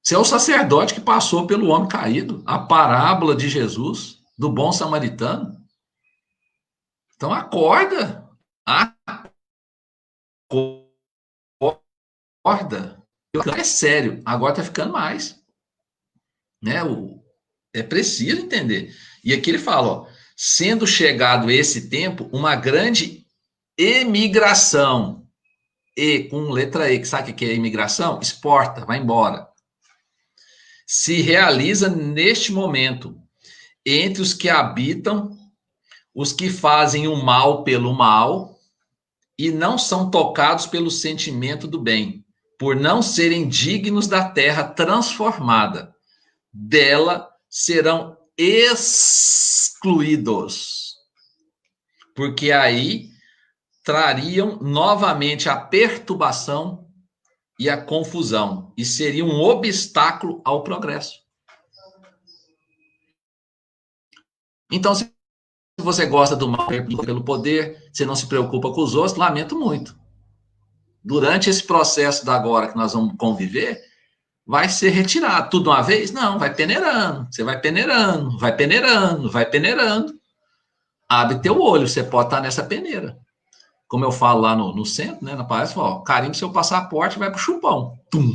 Você é o sacerdote que passou pelo homem caído. A parábola de Jesus, do bom samaritano. Então acorda. Acorda. É sério. Agora tá ficando mais. Né? É preciso entender. E aqui ele fala, ó, sendo chegado esse tempo, uma grande emigração. E com letra E, que sabe o que é imigração? Exporta, vai embora. Se realiza neste momento entre os que habitam, os que fazem o mal pelo mal e não são tocados pelo sentimento do bem, por não serem dignos da terra transformada. Dela serão excluídos, porque aí trariam novamente a perturbação e a confusão, e seria um obstáculo ao progresso. Então, se você gosta do mal pelo poder, você não se preocupa com os outros, lamento muito. Durante esse processo da agora que nós vamos conviver, vai ser retirado tudo de uma vez? Não, vai peneirando. Você vai peneirando, vai peneirando, vai peneirando. Abre teu olho, você pode estar nessa peneira. Como eu falo lá no centro, né, na palestra, ó, carimbo seu passaporte, vai pro chupão. Tum.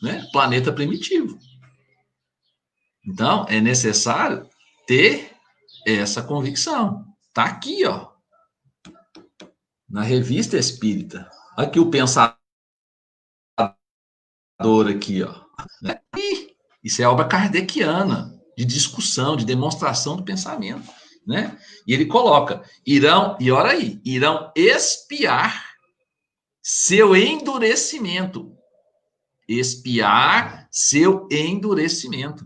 Né? Planeta primitivo. Então, é necessário ter essa convicção. Tá aqui, ó. Na Revista Espírita. Aqui o pensador aqui, ó. Isso é obra kardeciana, de discussão, de demonstração do pensamento, né? E ele coloca, irão espiar seu endurecimento. Espiar seu endurecimento.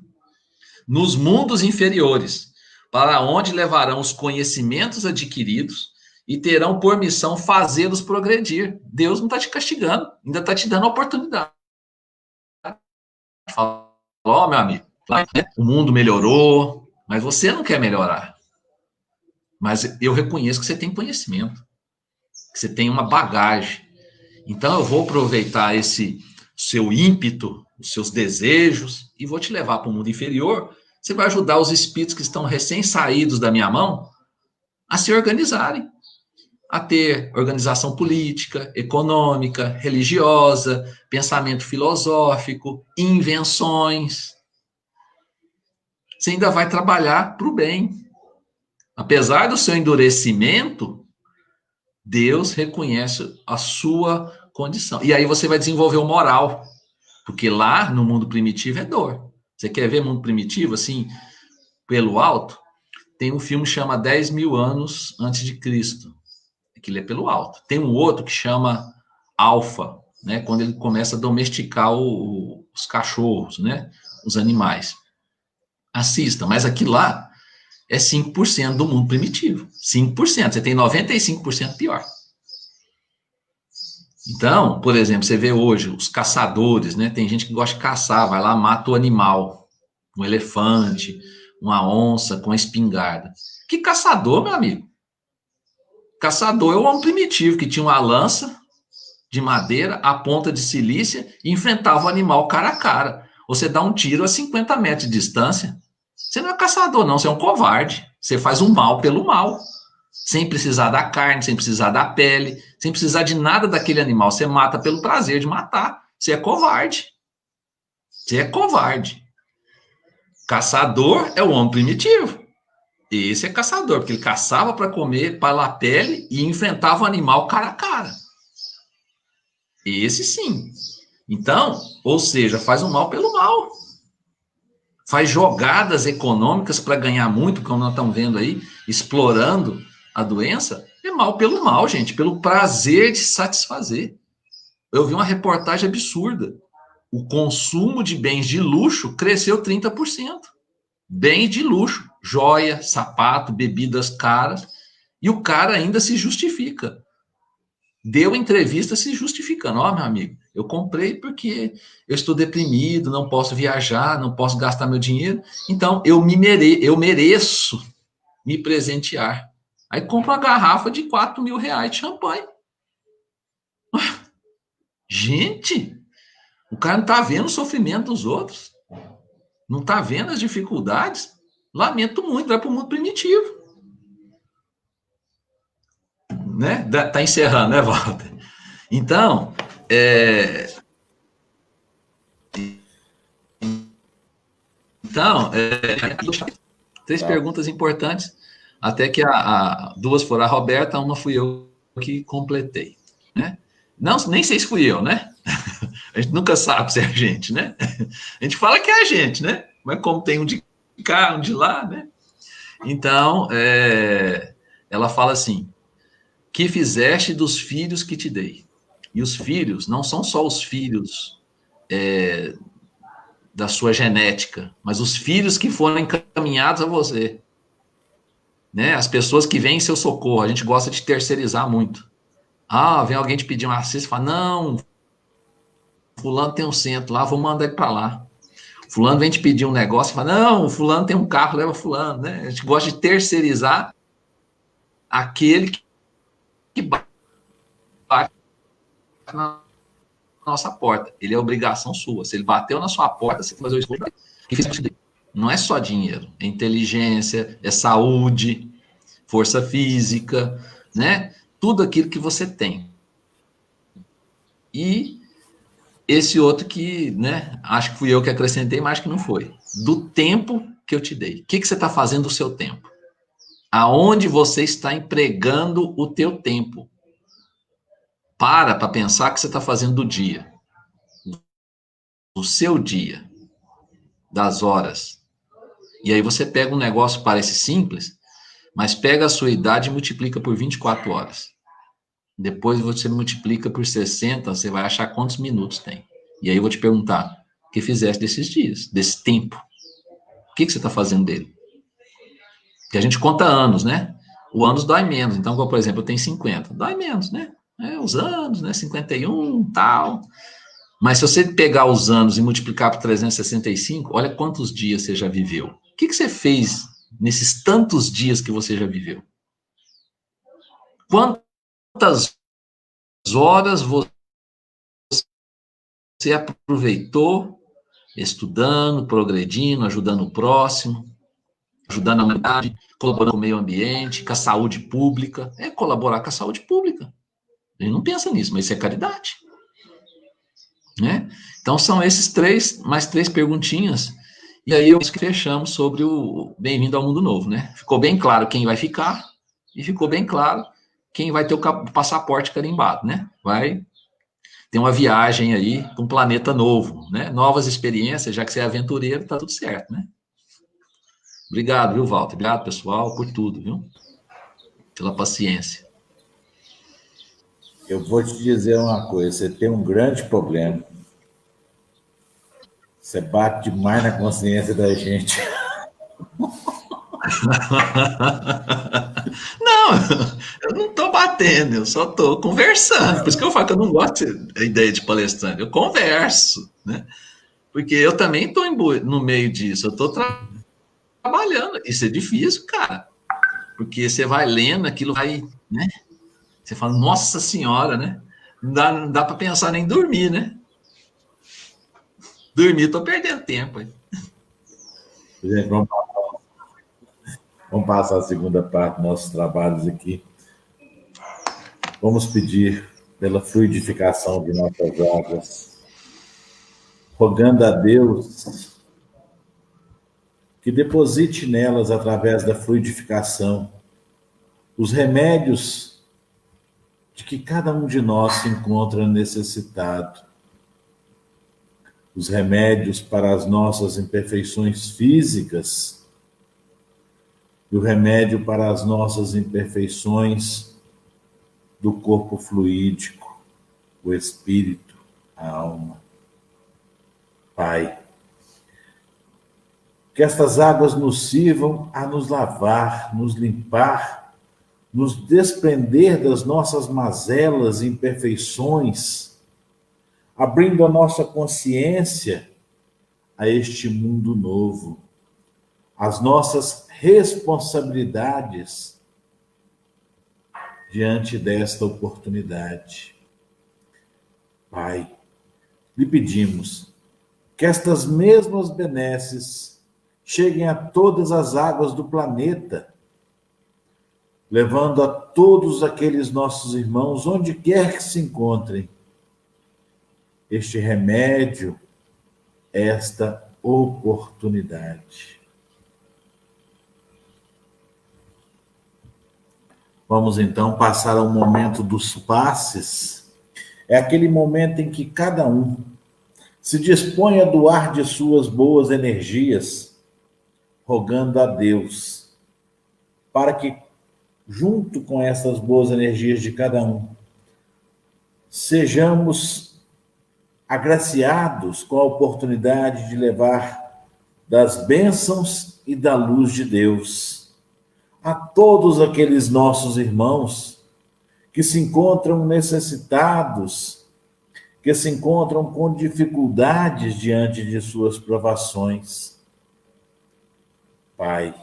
Nos mundos inferiores, para onde levarão os conhecimentos adquiridos e terão por missão fazê-los progredir. Deus não está te castigando, ainda está te dando a oportunidade. Fala, ó, meu amigo, o mundo melhorou, mas você não quer melhorar. Mas eu reconheço que você tem conhecimento, que você tem uma bagagem. Então eu vou aproveitar esse seu ímpeto, os seus desejos, e vou te levar para o mundo inferior. Você vai ajudar os espíritos que estão recém-saídos da minha mão a se organizarem, a ter organização política, econômica, religiosa, pensamento filosófico, invenções. você ainda vai trabalhar para o bem. Apesar do seu endurecimento, Deus reconhece a sua condição. E aí você vai desenvolver o moral, porque lá no mundo primitivo é dor. Você quer ver mundo primitivo, assim, pelo alto? Tem um filme que chama 10 mil anos antes de Cristo. Aquilo é pelo alto. Tem um outro que chama Alfa, né? Quando ele começa a domesticar os cachorros, né? Os animais. Assista, mas aqui lá é 5% do mundo primitivo. 5%. Você tem 95% pior. Então, por exemplo, você vê hoje os caçadores, né? Tem gente que gosta de caçar, vai lá, mata o animal, um elefante, uma onça com a espingarda. Que caçador, meu amigo? Caçador é o homem primitivo, que tinha uma lança de madeira, a ponta de silícia, e enfrentava o animal cara a cara. Você dá um tiro a 50 metros de distância. Você não é caçador, não, você é um covarde. Você faz o mal pelo mal. Sem precisar da carne, sem precisar da pele, sem precisar de nada daquele animal. Você mata pelo prazer de matar. Você é covarde. Você é covarde. Caçador é o homem primitivo. Esse é caçador, porque ele caçava para comer pela pele e enfrentava o animal cara a cara. Esse sim. Então, ou seja, faz o mal pelo mal. Faz jogadas econômicas para ganhar muito, como nós estamos vendo aí, explorando a doença. É mal pelo mal, gente, pelo prazer de satisfazer. Eu vi uma reportagem absurda. O consumo de bens de luxo cresceu 30%. Bens de luxo, joia, sapato, bebidas caras, e o cara ainda se justifica. Deu entrevista se justificando. Ó, meu amigo, eu comprei porque eu estou deprimido, não posso viajar, não posso gastar meu dinheiro, então eu mereço me presentear. Aí compra uma garrafa de 4 mil reais de champanhe. Gente, o cara não está vendo o sofrimento dos outros, não está vendo as dificuldades. Lamento muito, vai para o mundo primitivo. Né? Tá encerrando, né, Walter? Então, três perguntas importantes, até que duas foram a Roberta, uma fui eu que completei, né? Não, nem sei se fui eu, né? A gente nunca sabe se é a gente, né? A gente fala que é a gente, né? Mas como tem um de cá, um de lá, né? Então, ela fala assim, que fizeste dos filhos que te dei. E os filhos não são só os filhos da sua genética, mas os filhos que foram encaminhados a você. Né? As pessoas que vêm em seu socorro, a gente gosta de terceirizar muito. Ah, vem alguém te pedir uma assistência, fala, não, fulano tem um centro lá, vou mandar ele para lá. Fulano vem te pedir um negócio, fala, não, fulano tem um carro, leva fulano. Né? A gente gosta de terceirizar aquele que bate na nossa porta. Ele é obrigação sua. Se ele bateu na sua porta, você tem que fazer o esforço. Não é só dinheiro, é inteligência, é saúde, força física, né? Tudo aquilo que você tem. E esse outro que, né, acho que fui eu que acrescentei, mas acho que não foi. Do tempo que eu te dei. O que você está fazendo do seu tempo? Aonde você está empregando o teu tempo? Para pensar o que você está fazendo do dia. Do seu dia. Das horas. E aí você pega um negócio que parece simples, mas pega a sua idade e multiplica por 24 horas. Depois você multiplica por 60, você vai achar quantos minutos tem. E aí eu vou te perguntar, o que fizeste desses dias, desse tempo? O que você está fazendo dele? Porque a gente conta anos, né? O anos dói menos. Então, por exemplo, eu tenho 50. Dói menos, né? Os anos, né? 51, tal. Mas se você pegar os anos e multiplicar por 365, olha quantos dias você já viveu. O que você fez nesses tantos dias que você já viveu? Quantas horas você aproveitou estudando, progredindo, ajudando o próximo, ajudando a humanidade, colaborando com o meio ambiente, com a saúde pública? É colaborar com a saúde pública. A gente não pensa nisso, mas isso é caridade. Né? Então, são esses mais três perguntinhas. E aí eu que fechamos sobre o Bem-vindo ao Mundo Novo, né? Ficou bem claro quem vai ficar e ficou bem claro quem vai ter o passaporte carimbado, né? Vai ter uma viagem aí para um planeta novo, né? Novas experiências, já que você é aventureiro, tá tudo certo, né? Obrigado, viu, Walter? Obrigado, pessoal, por tudo, viu? Pela paciência. Eu vou te dizer uma coisa: você tem um grande problema. Você bate demais na consciência da gente. Não, eu não estou batendo, eu só estou conversando. Por isso que eu falo que eu não gosto da ideia de palestrante. Eu converso, né? Porque eu também estou no meio disso. Eu estou trabalhando. Isso é difícil, cara. Porque você vai lendo, aquilo vai, né? Você fala, nossa senhora, né? Não dá para pensar nem dormir, né? Dormir, estou perdendo tempo. Aí. Gente, vamos passar a segunda parte dos nossos trabalhos aqui. Vamos pedir pela fluidificação de nossas águas, rogando a Deus que deposite nelas, através da fluidificação, os remédios de que cada um de nós se encontra necessitado. Os remédios para as nossas imperfeições físicas e o remédio para as nossas imperfeições do corpo fluídico, o espírito, a alma. Pai, que estas águas nos sirvam a nos lavar, nos limpar, nos desprender das nossas mazelas e imperfeições, abrindo a nossa consciência a este mundo novo, as nossas responsabilidades diante desta oportunidade. Pai, lhe pedimos que estas mesmas benesses cheguem a todas as águas do planeta, levando a todos aqueles nossos irmãos, onde quer que se encontrem, este remédio, esta oportunidade. Vamos então passar ao momento dos passes. É aquele momento em que cada um se dispõe a doar de suas boas energias, rogando a Deus para que, junto com essas boas energias de cada um, sejamos agraciados com a oportunidade de levar das bênçãos e da luz de Deus a todos aqueles nossos irmãos que se encontram necessitados, que se encontram com dificuldades diante de suas provações. Pai,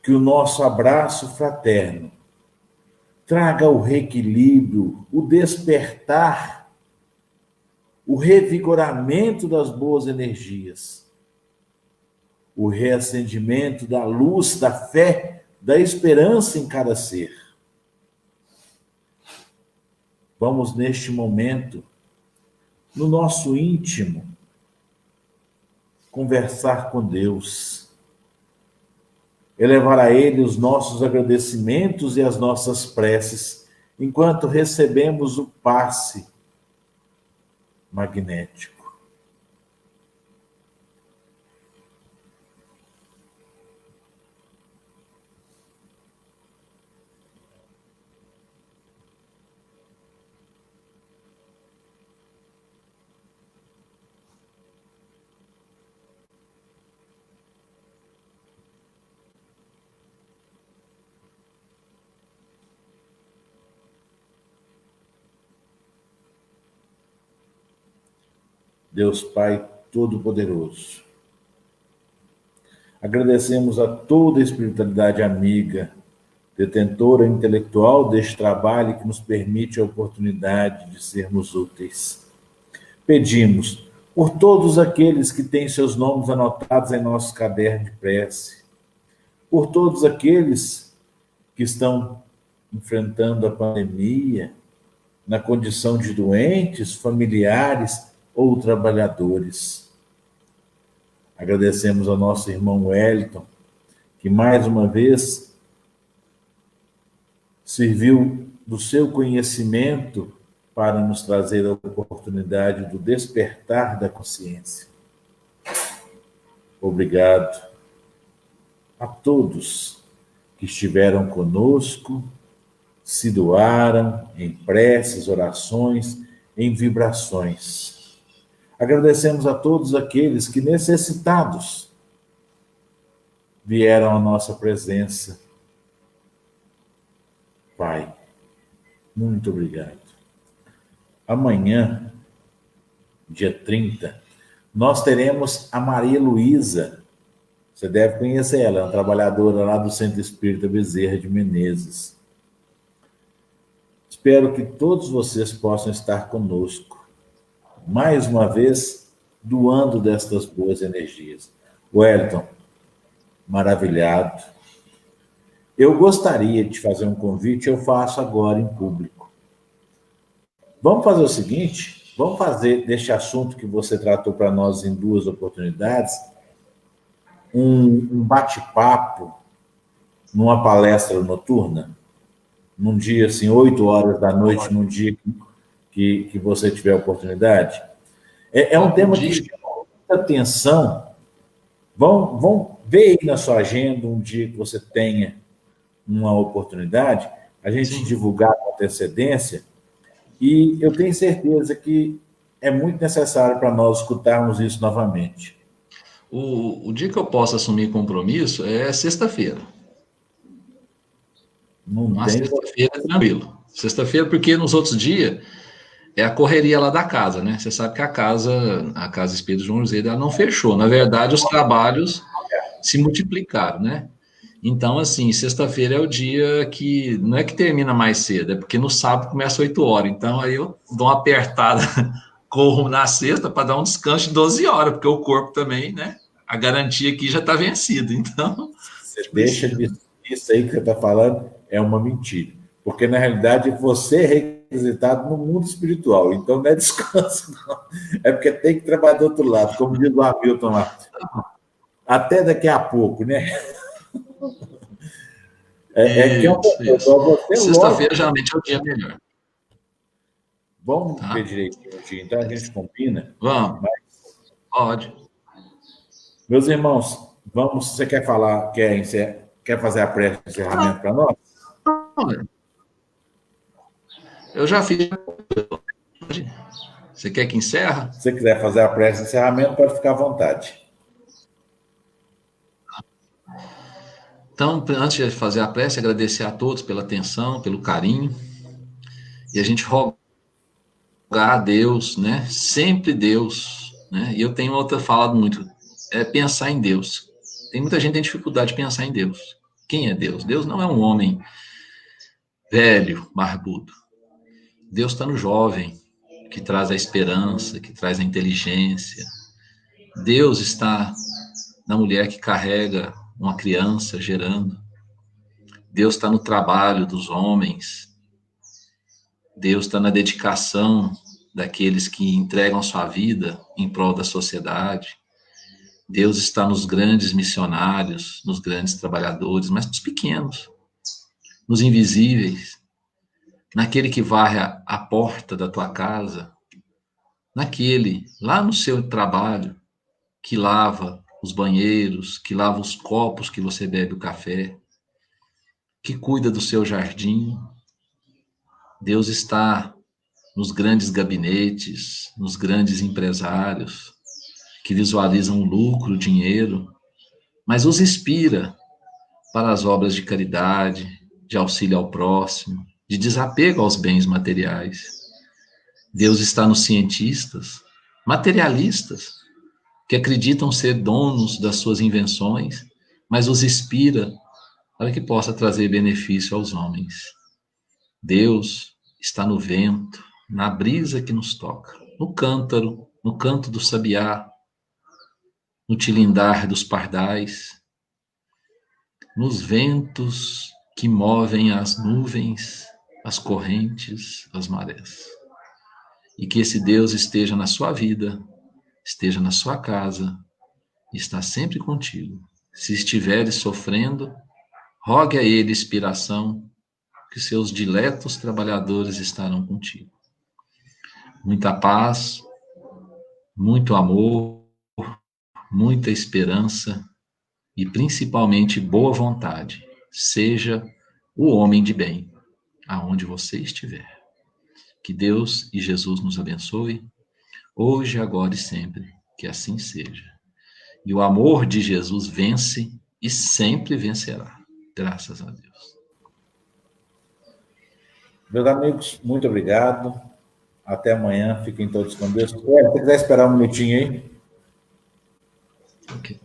que o nosso abraço fraterno traga o reequilíbrio, o despertar, o revigoramento das boas energias, o reacendimento da luz, da fé, da esperança em cada ser. Vamos, neste momento, no nosso íntimo, conversar com Deus, elevar a Ele os nossos agradecimentos e as nossas preces, enquanto recebemos o passe magnético. Deus Pai Todo-Poderoso, agradecemos a toda a espiritualidade amiga, detentora intelectual deste trabalho que nos permite a oportunidade de sermos úteis. Pedimos por todos aqueles que têm seus nomes anotados em nosso caderno de prece, por todos aqueles que estão enfrentando a pandemia, na condição de doentes, familiares ou trabalhadores. Agradecemos ao nosso irmão Wellington, que mais uma vez serviu do seu conhecimento para nos trazer a oportunidade do despertar da consciência. Obrigado a todos que estiveram conosco, se doaram em preces, orações, em vibrações. Agradecemos a todos aqueles que, necessitados, vieram à nossa presença. Pai, muito obrigado. Amanhã, dia 30, nós teremos a Maria Luísa. Você deve conhecer ela, é uma trabalhadora lá do Centro Espírita Bezerra de Menezes. Espero que todos vocês possam estar conosco, mais uma vez, doando destas boas energias. Wellington, maravilhado. Eu gostaria de fazer um convite, eu faço agora em público. Vamos fazer o seguinte, vamos fazer deste assunto que você tratou para nós em 2 oportunidades, um bate-papo numa palestra noturna, num dia assim, 8 horas da noite, num dia que você tiver oportunidade. É um tema que chama muita atenção. Vão ver aí na sua agenda um dia que você tenha uma oportunidade, a gente divulgar com antecedência, e eu tenho certeza que é muito necessário para nós escutarmos isso novamente. O dia que eu posso assumir compromisso é sexta-feira. Sexta-feira é tranquilo. Sexta-feira, porque nos outros dias é a correria lá da casa, né? Você sabe que a casa Espírito João José, ela não fechou. Na verdade, os trabalhos se multiplicaram, né? Então, assim, sexta-feira é o dia que não é que termina mais cedo, é porque no sábado começa 8 horas. Então, aí eu dou uma apertada, corro na sexta para dar um descanso de 12 horas, porque o corpo também, né? A garantia aqui já está vencida. Então, você deixa isso aí que você está falando é uma mentira. Porque, na realidade, você é requisitado no mundo espiritual. Então, não é descanso, não. É porque tem que trabalhar do outro lado, como diz o Hamilton lá. Até daqui a pouco, né? Sexta-feira geralmente é o dia melhor. Vamos ver direitinho o dia, então a gente combina. Vamos. Pode. Meus irmãos, vamos. Você quer falar, quer fazer a prece de encerramento para nós? Eu já fiz. Você quer que encerra? Se você quiser fazer a prece de encerramento, pode ficar à vontade. Então, antes de fazer a prece, agradecer a todos pela atenção, pelo carinho, e a gente rogar a Deus, né? Sempre Deus, né? E eu tenho falado muito, é pensar em Deus. Tem muita gente que tem dificuldade de pensar em Deus. Quem é Deus? Deus não é um homem velho, barbudo. Deus está no jovem, que traz a esperança, que traz a inteligência. Deus está na mulher que carrega uma criança gerando. Deus está no trabalho dos homens. Deus está na dedicação daqueles que entregam a sua vida em prol da sociedade. Deus está nos grandes missionários, nos grandes trabalhadores, mas nos pequenos, nos invisíveis, naquele que varre a porta da tua casa, naquele, lá no seu trabalho, que lava os banheiros, que lava os copos que você bebe o café, que cuida do seu jardim. Deus está nos grandes gabinetes, nos grandes empresários, que visualizam o lucro, o dinheiro, mas os inspira para as obras de caridade, de auxílio ao próximo, de desapego aos bens materiais. Deus está nos cientistas, materialistas, que acreditam ser donos das suas invenções, mas os inspira para que possa trazer benefício aos homens. Deus está no vento, na brisa que nos toca, no cântaro, no canto do sabiá, no tilindar dos pardais, nos ventos que movem as nuvens, as correntes, as marés. E que esse Deus esteja na sua vida, esteja na sua casa, está sempre contigo. Se estiveres sofrendo, rogue a Ele inspiração, que seus diletos trabalhadores estarão contigo. Muita paz, muito amor, muita esperança e principalmente boa vontade. Seja o homem de bem, aonde você estiver. Que Deus e Jesus nos abençoe, hoje, agora e sempre. Que assim seja. E o amor de Jesus vence e sempre vencerá. Graças a Deus. Meus amigos, muito obrigado. Até amanhã. Fiquem todos com Deus. Se quiser esperar um minutinho aí. Ok.